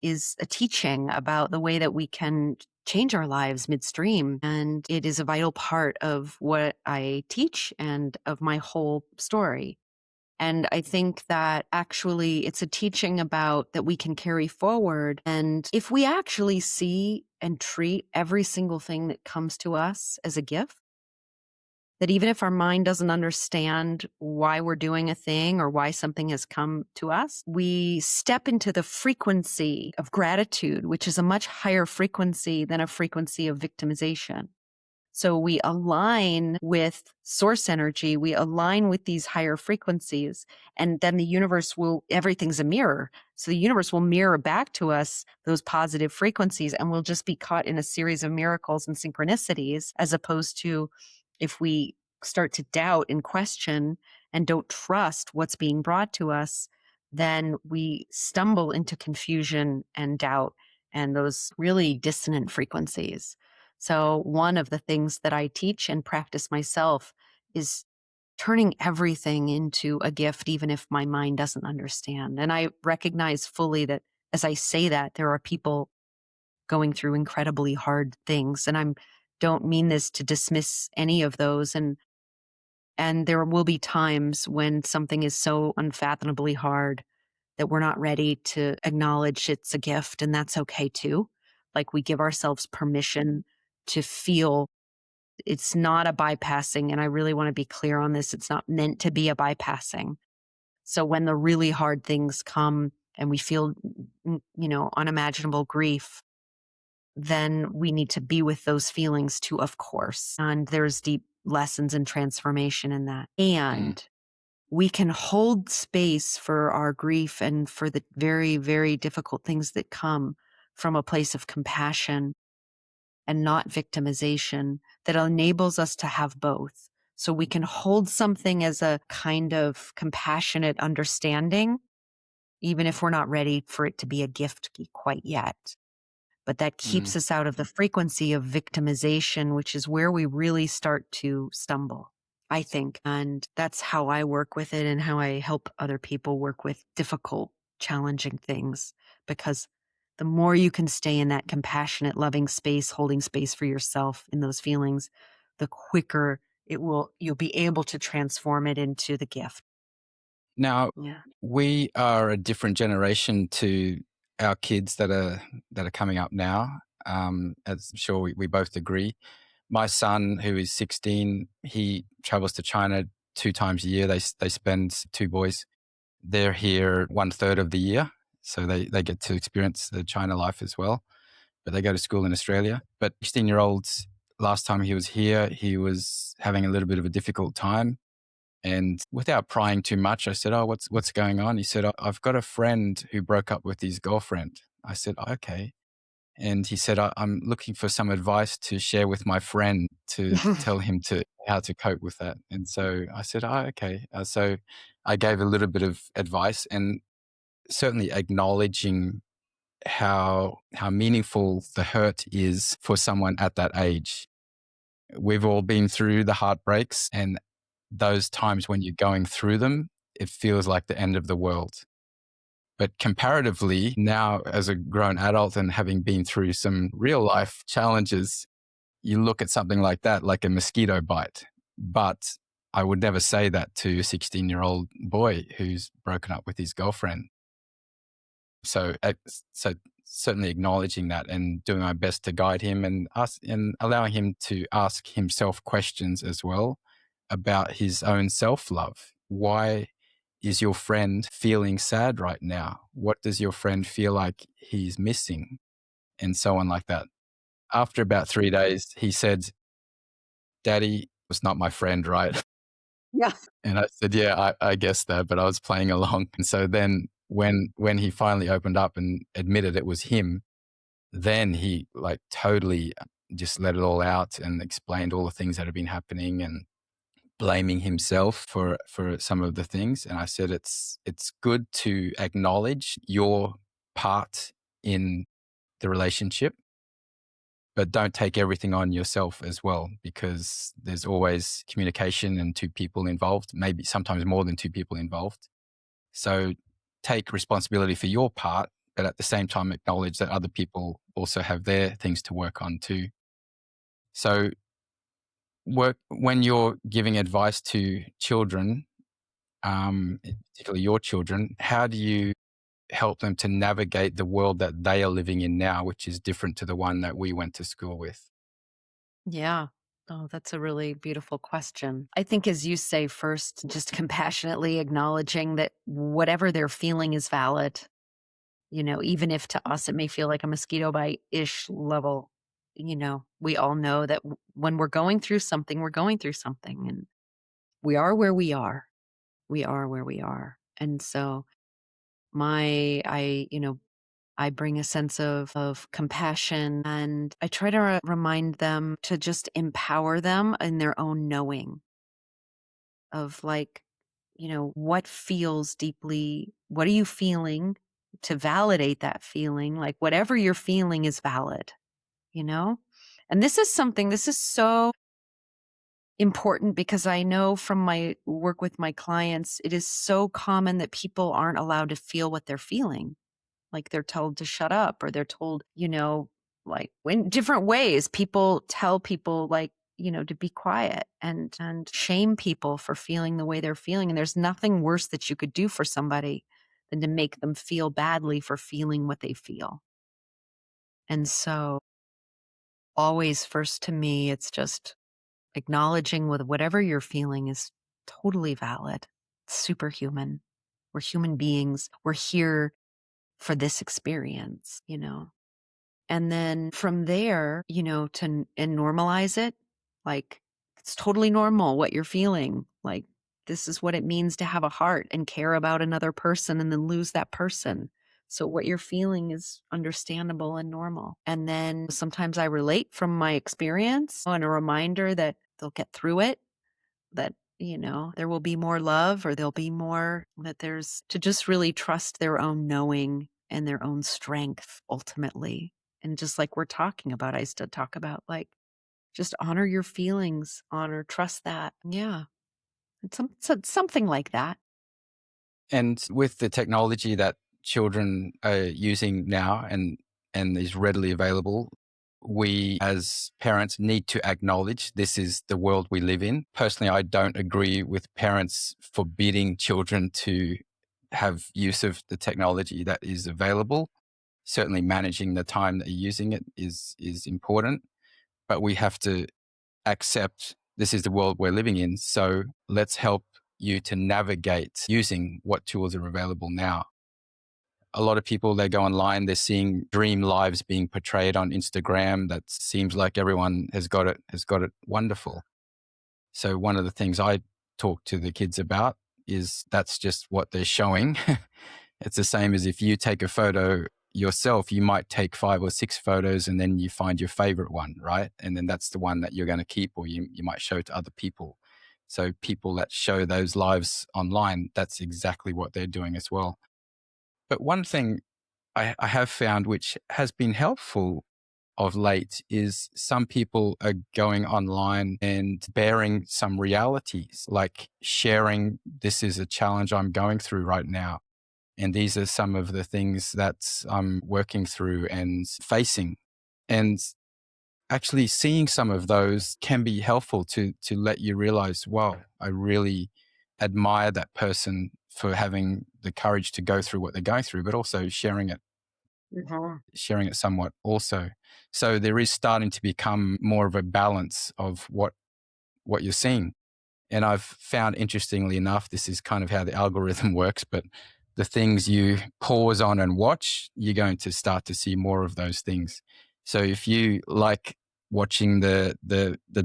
is a teaching about the way that we can change our lives midstream. And it is a vital part of what I teach and of my whole story. And I think that actually it's a teaching about that we can carry forward. And if we actually see and treat every single thing that comes to us as a gift. That even if our mind doesn't understand why we're doing a thing or why something has come to us, we step into the frequency of gratitude, which is a much higher frequency than a frequency of victimization. So we align with source energy, we align with these higher frequencies, and then the universe will, everything's a mirror. So the universe will mirror back to us those positive frequencies, and we'll just be caught in a series of miracles and synchronicities, as opposed to if we start to doubt and question and don't trust what's being brought to us, then we stumble into confusion and doubt and those really dissonant frequencies. So, one of the things that I teach and practice myself is turning everything into a gift, even if my mind doesn't understand. And I recognize fully that as I say that, there are people going through incredibly hard things. And I don't mean this to dismiss any of those. And there will be times when something is so unfathomably hard that we're not ready to acknowledge it's a gift, and that's okay too. Like we give ourselves permission to feel. It's not a bypassing, and I really want to be clear on this. It's not meant to be a bypassing. So when the really hard things come and we feel, unimaginable grief, then we need to be with those feelings too, of course. And there's deep lessons and transformation in that. Mm. And we can hold space for our grief and for the very, very difficult things that come from a place of compassion and not victimization that enables us to have both. So we can hold something as a kind of compassionate understanding, even if we're not ready for it to be a gift quite yet. But that Mm. keeps us out of the frequency of victimization, which is where we really start to stumble, I think. And that's how I work with it and how I help other people work with difficult, challenging things. Because the more you can stay in that compassionate, loving space, holding space for yourself in those feelings, the quicker you'll be able to transform it into the gift. Now, Yeah. we are a different generation to our kids that are coming up now. As I'm sure we both agree. My son, who is 16, he travels to China 2 times a year. They spend, two boys. They're here 1/3 of the year, so they get to experience the China life as well. But they go to school in Australia. But 16-year-old, last time he was here, he was having a little bit of a difficult time. And without prying too much, I said, "Oh, what's going on?" He said, "I've got a friend who broke up with his girlfriend." I said, "Okay." And he said, I'm looking for some advice to share with my friend to tell him to how to cope with that." And so I said, "Oh, okay." So I gave a little bit of advice, and certainly acknowledging how meaningful the hurt is for someone at that age. We've all been through the heartbreaks, and those times when you're going through them, it feels like the end of the world. But comparatively, now as a grown adult and having been through some real life challenges, you look at something like that like a mosquito bite. But I would never say that to a 16-year-old boy who's broken up with his girlfriend. So, so certainly acknowledging that and doing my best to guide him and allowing him to ask himself questions as well about his own self love. Why is your friend feeling sad right now? What does your friend feel like he's missing? And so on like that. After about 3 days, he said, "Daddy was not my friend, right?" Yeah. And I said, "Yeah, I guess that, but I was playing along." And so then when he finally opened up and admitted it was him, then he like totally just let it all out and explained all the things that had been happening and blaming himself for some of the things. And I said, it's good to acknowledge your part in the relationship, but don't take everything on yourself as well, because there's always communication and two people involved, maybe sometimes more than two people involved. So take responsibility for your part, but at the same time acknowledge that other people also have their things to work on too. So work when you're giving advice to children, particularly your children, how do you help them to navigate the world that they are living in now, which is different to the one that we went to school with. Yeah. Oh, that's a really beautiful question. I think, as you say, first, just compassionately acknowledging that whatever they're feeling is valid. Even if to us it may feel like a mosquito bite ish level, we all know that when we're going through something, we're going through something, and we are where we are. We are where we are. And so I bring a sense of compassion, and I try to remind them to just empower them in their own knowing of, like, what are you feeling, to validate that feeling, like whatever you're feeling is valid, you know? And this is so important because I know from my work with my clients, it is so common that people aren't allowed to feel what they're feeling. Like, they're told to shut up, or they're told, like, in different ways, people tell people, like, to be quiet, and shame people for feeling the way they're feeling. And there's nothing worse that you could do for somebody than to make them feel badly for feeling what they feel. And so, always first to me, it's just acknowledging with whatever you're feeling is totally valid, superhuman. We're human beings. We're here for this experience. And then from there, and normalize it. Like, it's totally normal what you're feeling. Like, this is what it means to have a heart and care about another person and then lose that person. So what you're feeling is understandable and normal. And then sometimes I relate from my experience, and a reminder that they'll get through it, that, there will be more love, or there'll be more, that there's to just really trust their own knowing and their own strength ultimately. And just like we're talking about, I used to talk about, like, just honor your feelings, trust that. Yeah. Something like that. And with the technology that children are using now and is readily available, we as parents need to acknowledge this is the world we live in. Personally, I don't agree with parents forbidding children to have use of the technology that is available. Certainly managing the time that you're using it is important, but we have to accept this is the world we're living in. So let's help you to navigate using what tools are available now. A lot of people, they go online, they're seeing dream lives being portrayed on Instagram. That seems like everyone has got it wonderful. So one of the things I talk to the kids about is that's just what they're showing. It's the same as if you take a photo yourself, you might take 5 or 6 photos and then you find your favorite one, right? And then that's the one that you're going to keep, or you might show to other people. So people that show those lives online, that's exactly what they're doing as well. But one thing I have found, which has been helpful of late, is some people are going online and bearing some realities, like sharing, this is a challenge I'm going through right now. And these are some of the things that I'm working through and facing. And actually seeing some of those can be helpful to let you realize, wow, I really admire that person for having the courage to go through what they're going through, but also Mhm. sharing it somewhat also. So there is starting to become more of a balance of what you're seeing. And I've found, interestingly enough, this is kind of how the algorithm works, but the things you pause on and watch, you're going to start to see more of those things. So if you like watching the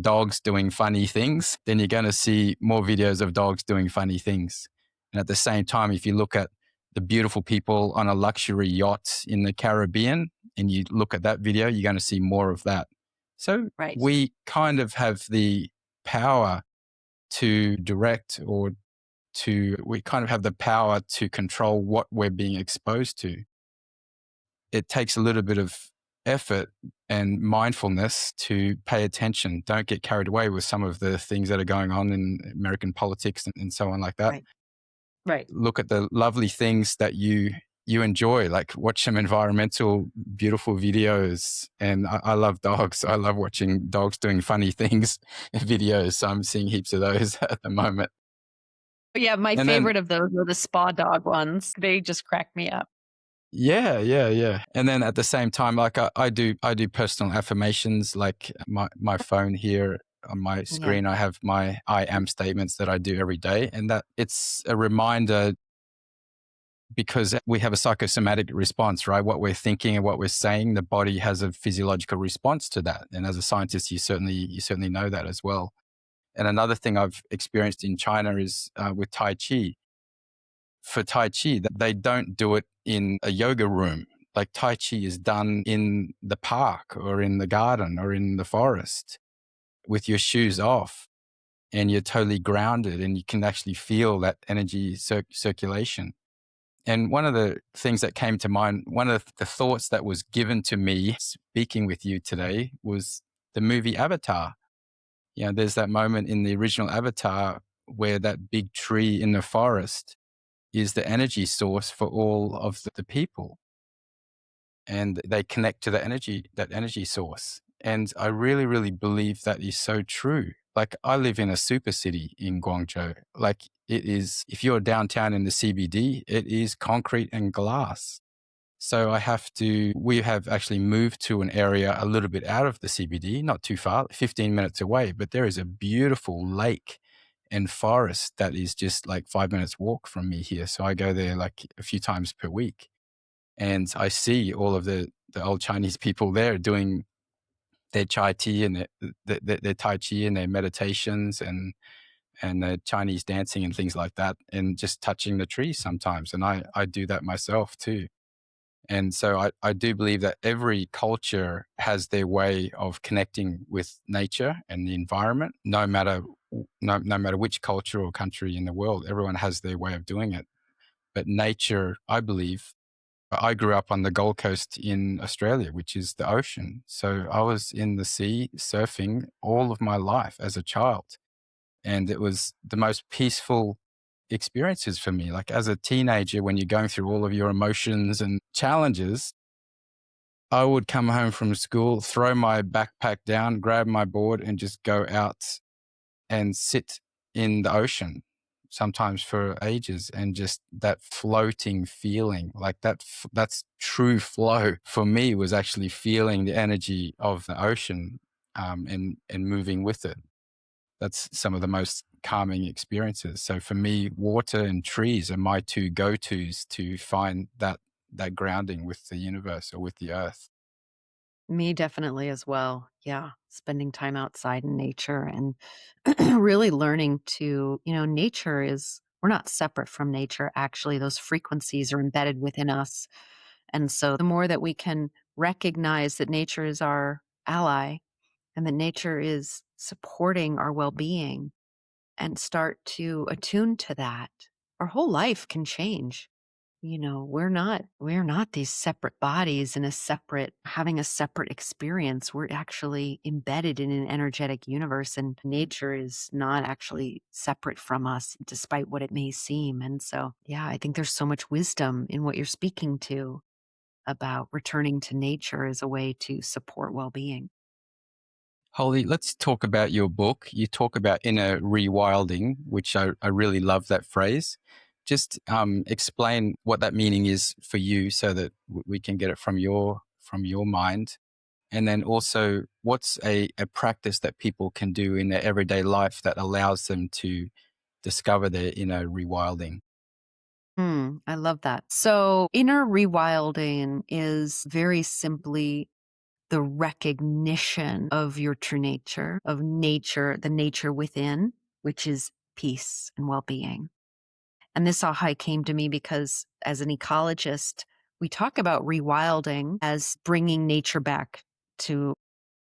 dogs doing funny things, then you're going to see more videos of dogs doing funny things. And at the same time, if you look at the beautiful people on a luxury yacht in the Caribbean and you look at that video, you're going to see more of that. So Right. we kind of have the power to direct, or we kind of have the power to control what we're being exposed to. It takes a little bit of effort and mindfulness to pay attention. Don't get carried away with some of the things that are going on in American politics and so on like that. Right. Right. Look at the lovely things that you enjoy, like watch some environmental, beautiful videos. And I love dogs. I love watching dogs doing funny things, videos. So I'm seeing heaps of those at the moment. Yeah, my And then favorite of those are the spa dog ones. They just crack me up. Yeah, yeah, yeah. And then at the same time, like I do personal affirmations. Like my phone here on my Yeah. screen, I have my I am statements that I do every day, and that it's a reminder because we have a psychosomatic response, right? What we're thinking and what we're saying, the body has a physiological response to that. And as a scientist, you certainly know that as well. And another thing I've experienced in China is with Tai Chi. For Tai Chi, that they don't do it in a yoga room. Like Tai Chi is done in the park or in the garden or in the forest with your shoes off, and you're totally grounded and you can actually feel that energy circulation. And one of the things that came to mind, one of the thoughts that was given to me speaking with you today was the movie Avatar. You know, there's that moment in the original Avatar where that big tree in the forest is the energy source for all of the people, and they connect to that energy source. And I really, really believe that is so true. Like I live in a super city in Guangzhou. Like it is, if you're downtown in the CBD, it is concrete and glass. So we have actually moved to an area a little bit out of the CBD, not too far, 15 minutes away, but there is a beautiful lake and forest that is just like 5 minutes walk from me here. So I go there like a few times per week, and I see all of the old Chinese people there doing their chai tea and their tai chi and their meditations and their Chinese dancing and things like that, and just touching the trees sometimes. And I do that myself too. And so I do believe that every culture has their way of connecting with nature and the environment, no matter which culture or country in the world. Everyone has their way of doing it. But nature, I believe, I grew up on the Gold Coast in Australia, which is the ocean. So I was in the sea surfing all of my life as a child. And it was the most peaceful experiences for me. Like as a teenager, when you're going through all of your emotions and challenges, I would come home from school, throw my backpack down, grab my board, and just go out and sit in the ocean, sometimes for ages, and just that floating feeling, like that's true flow for me, was actually feeling the energy of the ocean, and moving with it. That's some of the most calming experiences. So for me, water and trees are my two go-tos to find that grounding with the universe or with the earth. Me definitely as well. Yeah. Spending time outside in nature and really learning to, nature is, we're not separate from nature. Actually, those frequencies are embedded within us. And so the more that we can recognize that nature is our ally and that nature is supporting our well being and start to attune to that, our whole life can change. We're not these separate bodies in a separate having a separate experience. We're actually embedded in an energetic universe, and nature is not actually separate from us despite what it may seem. And so, yeah, I think there's so much wisdom in what you're speaking to about returning to nature as a way to support well-being. Holly, let's talk about your book. You talk about inner rewilding, which I really love that phrase. Just explain what that meaning is for you so that we can get it from your mind. And then also, what's a practice that people can do in their everyday life that allows them to discover their inner rewilding? I love that. So, inner rewilding is very simply the recognition of your true nature, of nature, the nature within, which is peace and well being. And this aha came to me because as an ecologist, we talk about rewilding as bringing nature back to,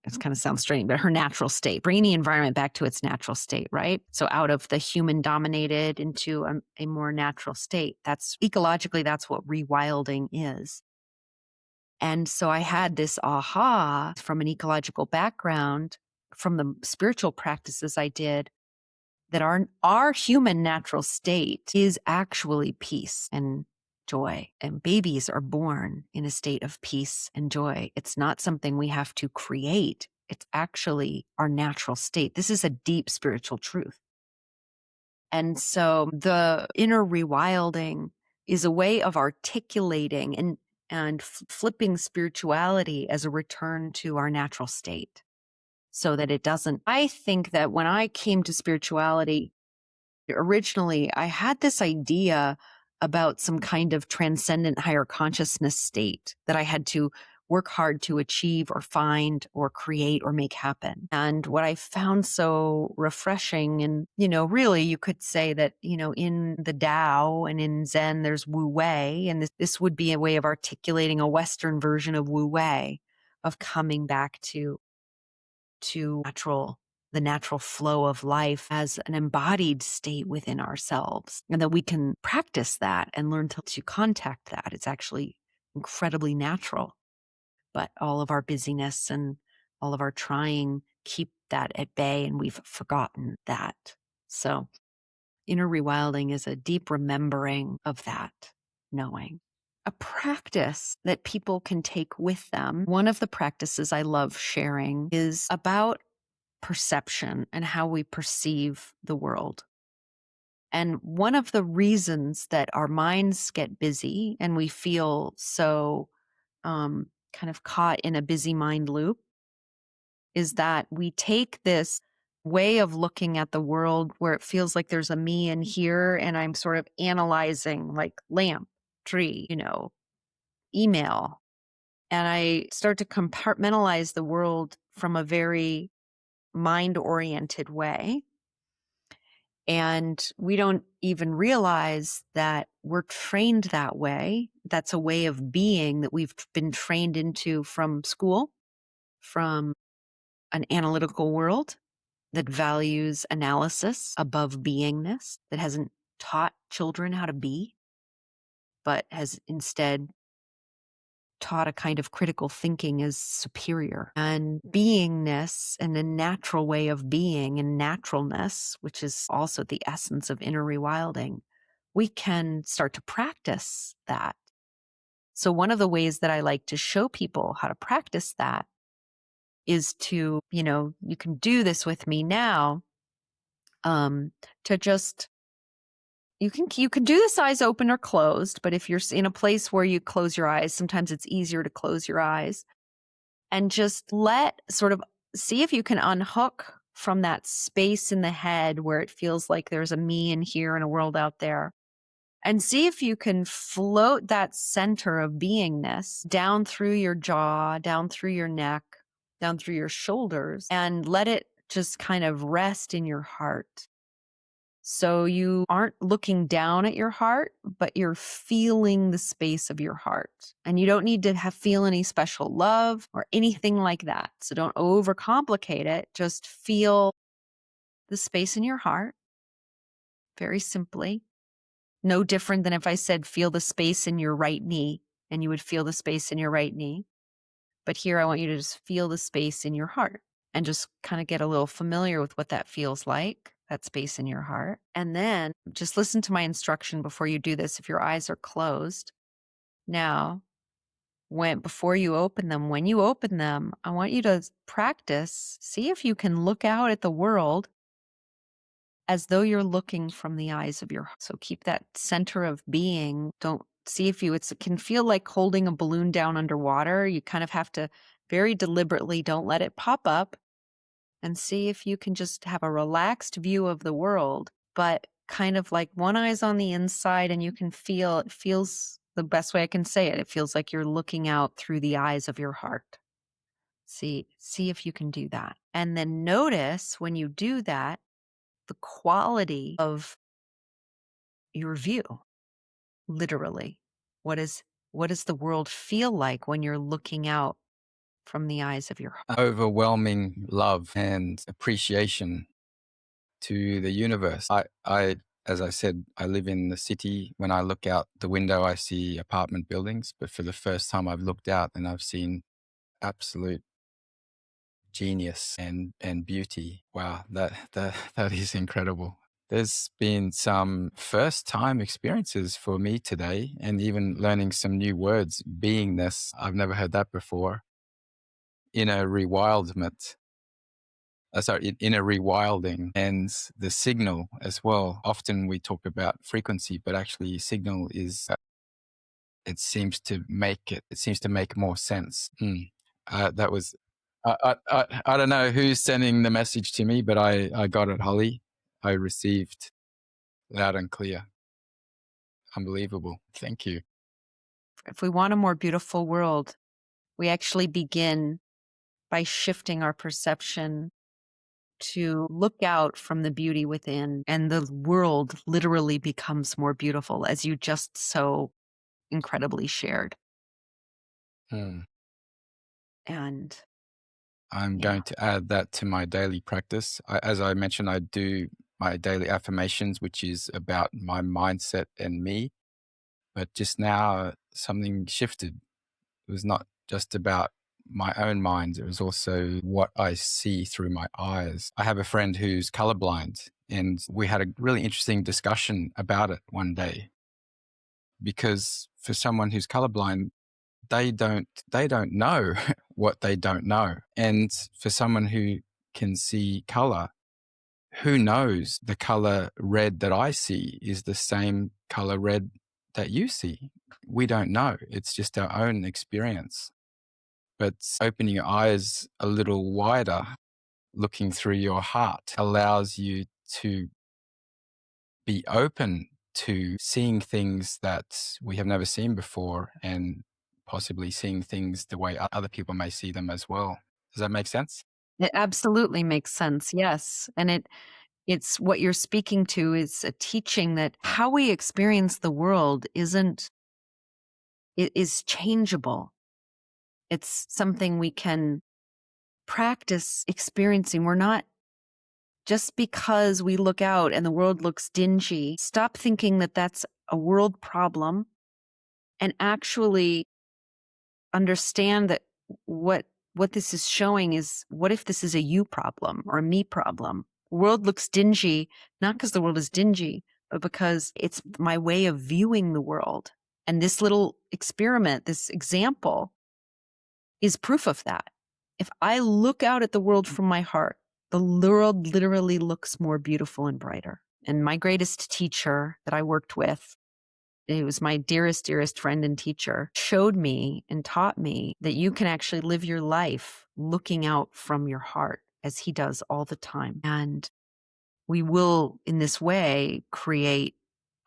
it kind of sounds strange, but her natural state, bringing the environment back to its natural state, right? So out of the human dominated into a more natural state. That's ecologically, that's what rewilding is. And so I had this aha from an ecological background, from the spiritual practices I did, that our human natural state is actually peace and joy. And babies are born in a state of peace and joy. It's not something we have to create. It's actually our natural state. This is a deep spiritual truth. And so the inner rewilding is a way of articulating and and flipping spirituality as a return to our natural state so that it doesn't. I think that when I came to spirituality, originally, I had this idea about some kind of transcendent higher consciousness state that I had to work hard to achieve or find or create or make happen. And what I found so refreshing, and, really you could say that, in the Tao and in Zen, there's Wu Wei, and this would be a way of articulating a Western version of Wu Wei, of coming back to the natural flow of life as an embodied state within ourselves, and that we can practice that and learn to contact that. It's actually incredibly natural, but all of our busyness and all of our trying keep that at bay, and we've forgotten that. So inner rewilding is a deep remembering of that knowing. A practice that people can take with them. One of the practices I love sharing is about perception and how we perceive the world. And one of the reasons that our minds get busy and we feel so kind of caught in a busy mind loop is that we take this way of looking at the world where it feels like there's a me in here, and I'm sort of analyzing like lamp, tree, email. And I start to compartmentalize the world from a very mind oriented way. And we don't even realize that we're trained that way. That's a way of being that we've been trained into from school, from an analytical world that values analysis above beingness, that hasn't taught children how to be, but has instead taught a kind of critical thinking as superior. And beingness and a natural way of being and naturalness, which is also the essence of inner rewilding, we can start to practice that. So one of the ways that I like to show people how to practice that is to, you can do this with me now, to just you can do this eyes open or closed, but if you're in a place where you close your eyes, sometimes it's easier to close your eyes and just see if you can unhook from that space in the head where it feels like there's a me in here and a world out there. And see if you can float that center of beingness down through your jaw, down through your neck, down through your shoulders, and let it just kind of rest in your heart. So you aren't looking down at your heart, but you're feeling the space of your heart. And you don't need to feel any special love or anything like that. So don't overcomplicate it. Just feel the space in your heart very simply. No different than if I said, feel the space in your right knee, and you would feel the space in your right knee. But here I want you to just feel the space in your heart and just kind of get a little familiar with what that feels like, that space in your heart. And then just listen to my instruction before you do this if your eyes are closed. Now, before you open them, when you open them, I want you to practice, see if you can look out at the world as though you're looking from the eyes of your heart. So keep that center of being. Don't see if it can feel like holding a balloon down underwater. You kind of have to very deliberately, don't let it pop up, and see if you can just have a relaxed view of the world, but kind of like one eye's on the inside, and you can it feels the best way I can say it. It feels like you're looking out through the eyes of your heart. See if you can do that. And then notice when you do that, the quality of your view, literally. What does the world feel like when you're looking out from the eyes of your heart? Overwhelming love and appreciation to the universe. As I said, I live in the city. When I look out the window, I see apartment buildings, but for the first time I've looked out and I've seen absolute genius and beauty. Wow, that is incredible. There's been some first time experiences for me today, and even learning some new words. Beingness, I've never heard that before. Inner rewildment. Inner rewilding, and the signal as well. Often we talk about frequency, but actually signal is it seems to make more sense. That was, I don't know who's sending the message to me, but I got it, Holly. I received loud and clear. Unbelievable. Thank you. If we want a more beautiful world, we actually begin by shifting our perception to look out from the beauty within, and the world literally becomes more beautiful, as you just so incredibly shared. Hmm. And I'm yeah, going to add that to my daily practice. As I mentioned, I do my daily affirmations, which is about my mindset and me. But just now, something shifted. It was not just about my own mind, it was also what I see through my eyes. I have a friend who's colorblind, and we had a really interesting discussion about it one day. Because for someone who's colorblind, they don't know what they don't know. And for someone who can see color, who knows the color red that I see is the same color red that you see? We don't know. It's just our own experience. But opening your eyes a little wider, looking through your heart, allows you to be open to seeing things that we have never seen before, and possibly seeing things the way other people may see them as well. Does that make sense? it absolutely makes sense. Yes. And it's what you're speaking to is a teaching that how we experience the world isn't, it is changeable. It's something we can practice experiencing. We're not just because we look out and the world looks dingy, stop thinking that that's a world problem and actually understand that what this is showing is, what if this is a you problem or a me problem? The world looks dingy, not because the world is dingy, but because it's my way of viewing the world. And this little experiment, this example, is proof of that. If I look out at the world from my heart, the world literally looks more beautiful and brighter. And my greatest teacher that I worked with, it was my dearest, dearest friend and teacher, showed me and taught me that you can actually live your life looking out from your heart, as he does all the time. And we will, in this way, create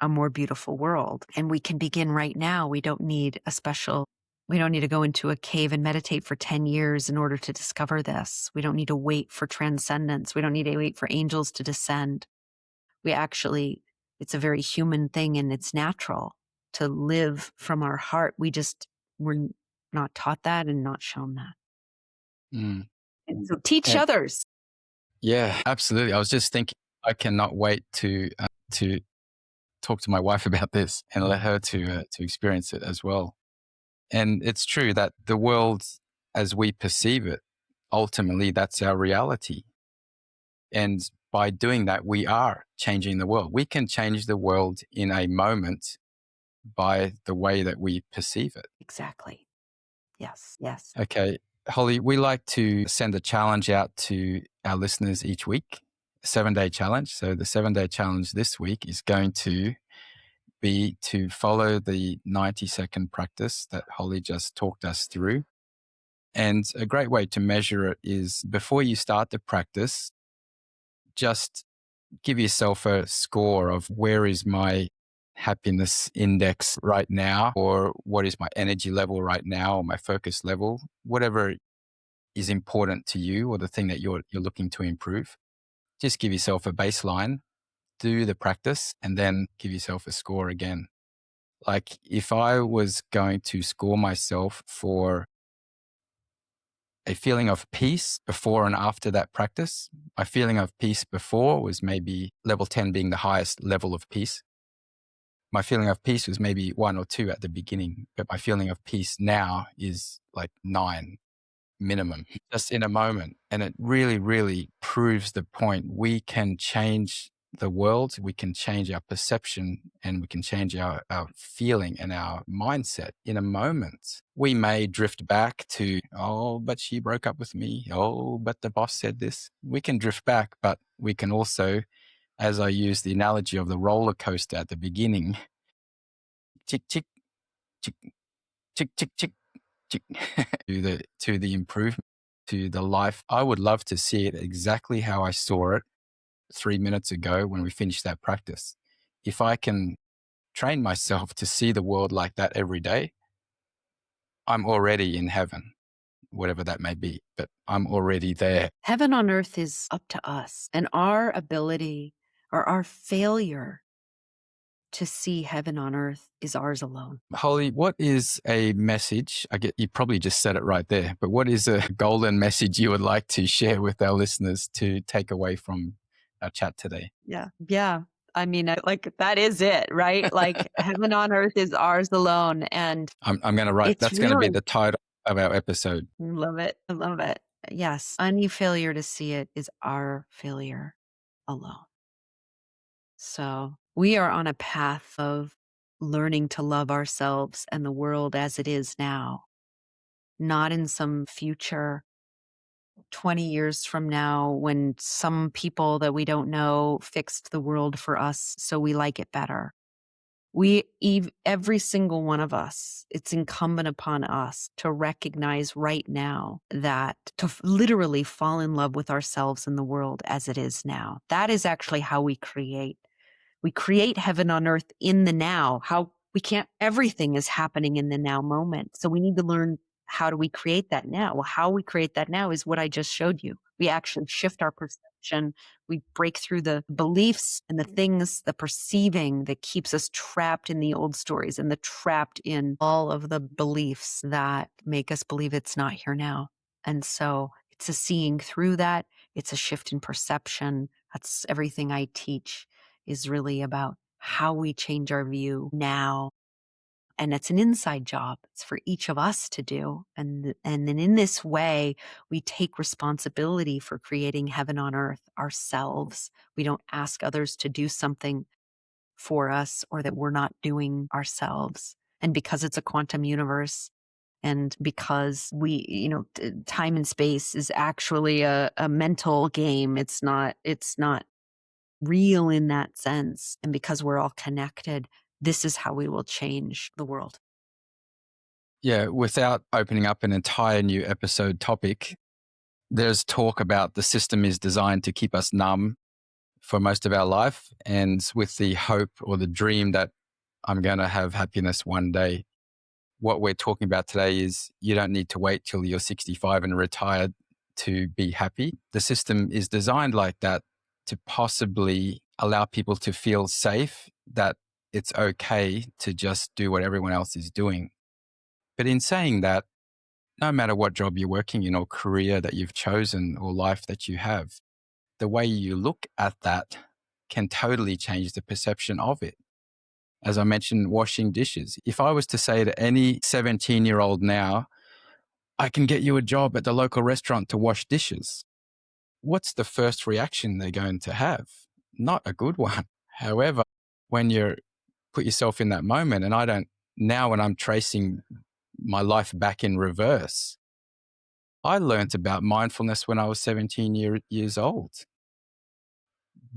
a more beautiful world. And we can begin right now. We don't need to go into a cave and meditate for 10 years in order to discover this. We don't need to wait for transcendence. We don't need to wait for angels to descend. It's a very human thing, and it's natural to live from our heart. We're not taught that and not shown that. Mm. And so teach And others. yeah, absolutely. I was just thinking, I cannot wait to talk to my wife about this and let her to experience it as well. And it's true that the world, as we perceive it, ultimately that's our reality. And by doing that, we are changing the world. We can change the world in a moment by the way that we perceive it. Exactly. Yes. Yes. Okay, Holly, we like to send a challenge out to our listeners each week, a 7-day challenge. So the 7-day challenge this week is going to be to follow the 90-second practice that Holly just talked us through. And a great way to measure it is, before you start the practice, just give yourself a score of, where is my happiness index right now, or what is my energy level right now, or my focus level, whatever is important to you, or the thing that you're looking to improve. Just give yourself a baseline, do the practice, and then give yourself a score again. Like, if I was going to score myself for a feeling of peace before and after that practice, my feeling of peace before was maybe level 10 being the highest level of peace. My feeling of peace was maybe 1 or 2 at the beginning, but my feeling of peace now is like 9 minimum, just in a moment. And it really, really proves the point. We can change the world, we can change our perception, and we can change our feeling and our mindset in a moment. We may drift back to, oh, but she broke up with me. Oh, but the boss said this. We can drift back, but we can also, as I used the analogy of the roller coaster at the beginning, tick, tick, chick, chick, chick, chick, chick, to the improvement, to the life. I would love to see it exactly how I saw it 3 minutes ago when we finished that practice. If I can train myself to see the world like that every day, I'm already in heaven, whatever that may be, but I'm already there. Heaven on earth is up to us, and our ability or our failure to see heaven on earth is ours alone. Holly, what is a message? I get you probably just said it right there, but what is a golden message you would like to share with our listeners to take away from our chat today? Yeah. Yeah. I mean, like that is it, right? Like heaven on earth is ours alone. And I'm going to write, it's that's going to be really, the title of our episode. I love it. I love it. Yes. Any failure to see it is our failure alone. So we are on a path of learning to love ourselves and the world as it is now, not in some future 20 years from now when some people that we don't know fixed the world for us so we like it better. Every single one of us, it's incumbent upon us to recognize right now that literally fall in love with ourselves and the world as it is now. That is actually how we create heaven on earth in the now. How we can't, everything is happening in the now moment. So we need to learn, how do we create that now? Well, how we create that now is what I just showed you. We actually shift our perception. We break through the beliefs and the things, the perceiving that keeps us trapped in the old stories and the trapped in all of the beliefs that make us believe it's not here now. And so it's a seeing through that. It's a shift in perception. That's everything I teach, is really about how we change our view now. And it's an inside job. It's for each of us to do. And then in this way, we take responsibility for creating heaven on earth ourselves. We don't ask others to do something for us or that we're not doing ourselves. And because it's a quantum universe, and because time and space is actually a mental game. It's not real in that sense. And because we're all connected, this is how we will change the world. Yeah, without opening up an entire new episode topic, there's talk about the system is designed to keep us numb for most of our life, and with the hope or the dream that I'm going to have happiness one day. What we're talking about today is you don't need to wait till you're 65 and retired to be happy. The system is designed like that to possibly allow people to feel safe, that it's okay to just do what everyone else is doing. But in saying that, no matter what job you're working in or career that you've chosen or life that you have, the way you look at that can totally change the perception of it. As I mentioned, washing dishes. If I was to say to any 17-year-old now, I can get you a job at the local restaurant to wash dishes, what's the first reaction they're going to have? Not a good one. However, when you put yourself in that moment, and I don't, now when I'm tracing my life back in reverse, I learned about mindfulness when I was 17 years old.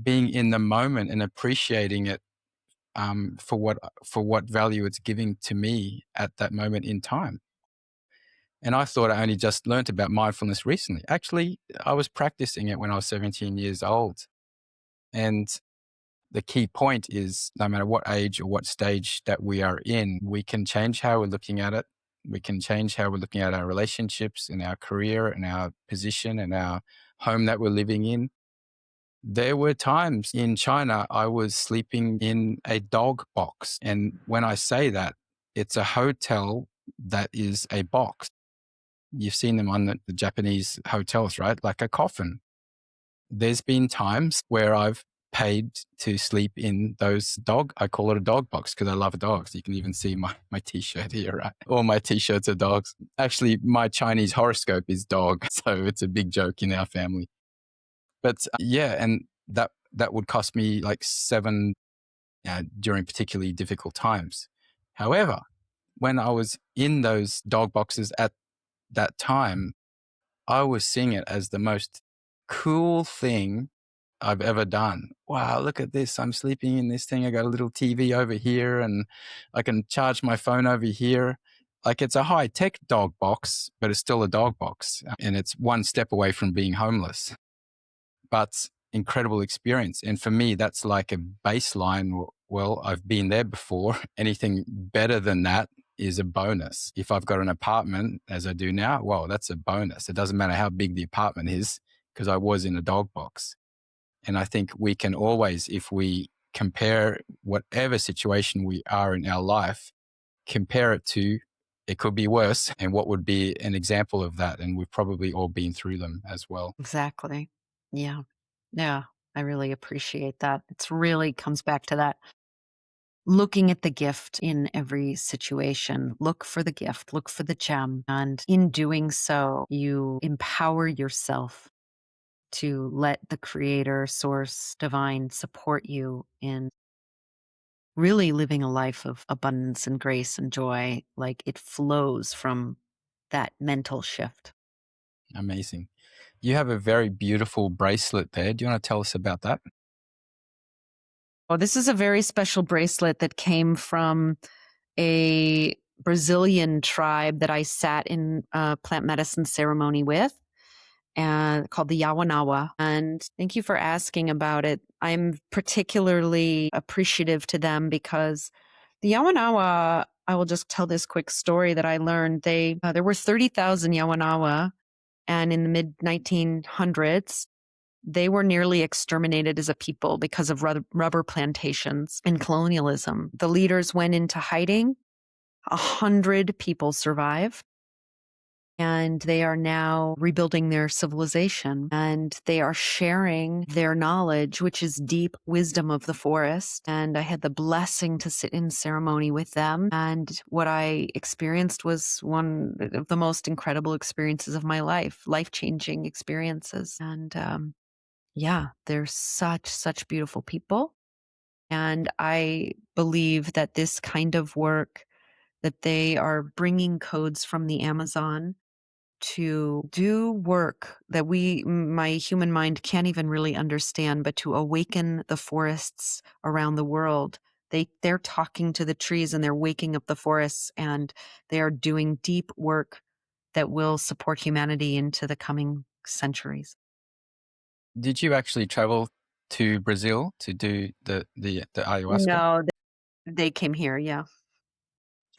Being in the moment and appreciating it for what value it's giving to me at that moment in time. And I thought I only just learned about mindfulness recently. Actually, I was practicing it when I was 17 years old. And the key point is no matter what age or what stage that we are in, we can change how we're looking at it. We can change how we're looking at our relationships and our career and our position and our home that we're living in. There were times in China I was sleeping in a dog box. And when I say that, it's a hotel that is a box. You've seen them on the Japanese hotels, right? Like a coffin. There's been times where I've paid to sleep in those I call it a dog box because I love dogs. You can even see my t-shirt here, right? All my t-shirts are dogs. Actually, my Chinese horoscope is dog. So it's a big joke in our family. But yeah, and that would cost me like $7 during particularly difficult times. However, when I was in those dog boxes at that time, I was seeing it as the most cool thing I've ever done. Wow, look at this. I'm sleeping in this thing. I got a little TV over here and I can charge my phone over here. Like it's a high tech dog box, but it's still a dog box. And it's one step away from being homeless, but incredible experience. And for me, that's like a baseline. Well, I've been there before. Anything better than that is a bonus. If I've got an apartment as I do now, well, that's a bonus. It doesn't matter how big the apartment is because I was in a dog box. And I think we can always, if we compare whatever situation we are in our life, compare it to it could be worse. And what would be an example of that? And we've probably all been through them as well. Exactly. Yeah. Yeah. I really appreciate that. It's really comes back to that looking at the gift in every situation. Look for the gift, look for the gem. And in doing so, you empower yourself to let the creator, source, divine support you in really living a life of abundance and grace and joy. Like it flows from that mental shift. Amazing. You have a very beautiful bracelet there. Do you want to tell us about that? Oh, this is a very special bracelet that came from a Brazilian tribe that I sat in a plant medicine ceremony with, and called the Yawanawa. And thank you for asking about it. I'm particularly appreciative to them because the Yawanawa, I will just tell this quick story that I learned. There were 30,000 Yawanawa, and in the mid 1900s, they were nearly exterminated as a people because of rubber plantations and colonialism. The leaders went into hiding. 100 people survived, and they are now rebuilding their civilization, and they are sharing their knowledge, which is deep wisdom of the forest. And I had the blessing to sit in ceremony with them. And what I experienced was one of the most incredible experiences of my life changing experiences. And yeah, they're such beautiful people. And I believe that this kind of work, that they are bringing codes from the Amazon to do work that my human mind can't even really understand, but to awaken the forests around the world. They're talking to the trees and they're waking up the forests, and they are doing deep work that will support humanity into the coming centuries. Did you actually travel to Brazil to do the ayahuasca? No, they came here, yeah.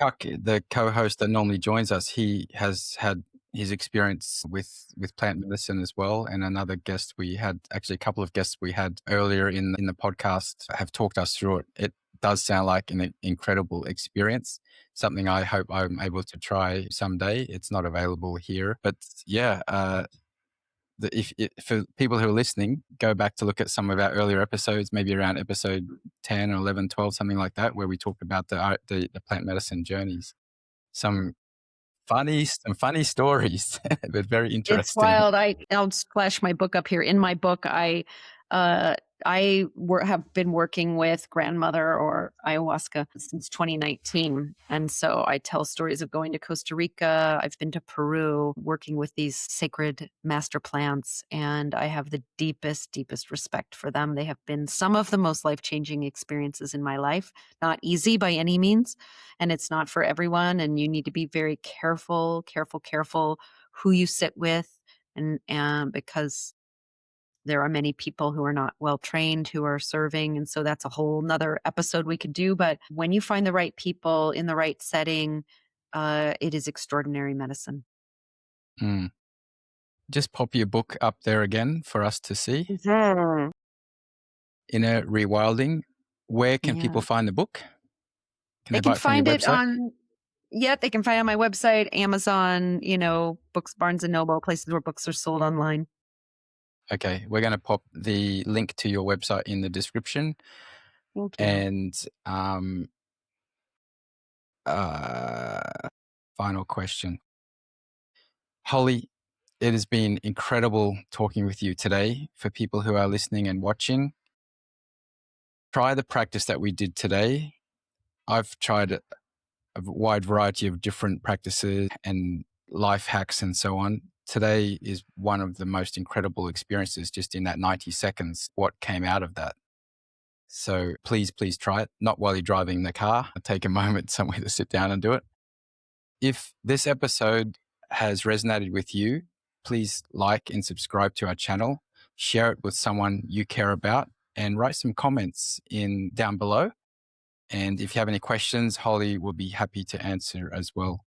Chuck, the co-host that normally joins us, he has had his experience with plant medicine as well. And another guest we had, actually a couple of guests we had earlier in the podcast, have talked us through it. It does sound like an incredible experience. Something I hope I'm able to try someday. It's not available here, but yeah. If for people who are listening, go back to look at some of our earlier episodes, maybe around episode 10 or 11, 12, something like that, where we talk about the plant medicine journeys. Some funny stories, but very It's interesting. wild. I'll just flash my book up here. In my book, uh, have been working with grandmother or ayahuasca since 2019, and so I tell stories of going to Costa Rica. I've been to Peru, working with these sacred master plants, and I have the deepest respect for them. They have been some of the most life changing experiences in my life. Not easy by any means, and it's not for everyone. And you need to be very careful who you sit with, and because there are many people who are not well trained who are serving, and so that's a whole nother episode we could do. But when you find the right people in the right setting, it is extraordinary medicine. Mm. Just pop your book up there again for us to see. Mhm. Inner Rewilding. Where can people Yeah, find the book? Can they they buy can it from your find it website? on. Yeah, they can find it on my website, Amazon, books, Barnes and Noble, places where books are sold online. Okay, we're going to pop the link to your website in the description. Thank you. And uh, final question. Holly, it has been incredible talking with you today. For people who are listening and watching, try the practice that we did today. I've tried a wide variety of different practices and life hacks and so on. today is one of the most incredible experiences just in that 90 seconds, what came out of that. So please, please try it. Not while you're driving the car. Take a moment somewhere to sit down and do it. If this episode has resonated with you, please like and subscribe to our channel, share it with someone you care about, and write some comments in down below. And if you have any questions, Holly will be happy to answer as well.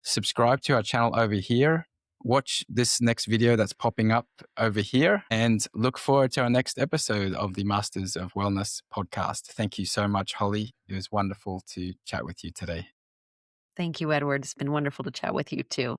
Subscribe to our channel over here. Watch this next video that's popping up over here and look forward to our next episode of the Masters of Wellness podcast. Thank you so much, Holly. It was wonderful to chat with you today. Thank you, Edward. It's been wonderful to chat with you too.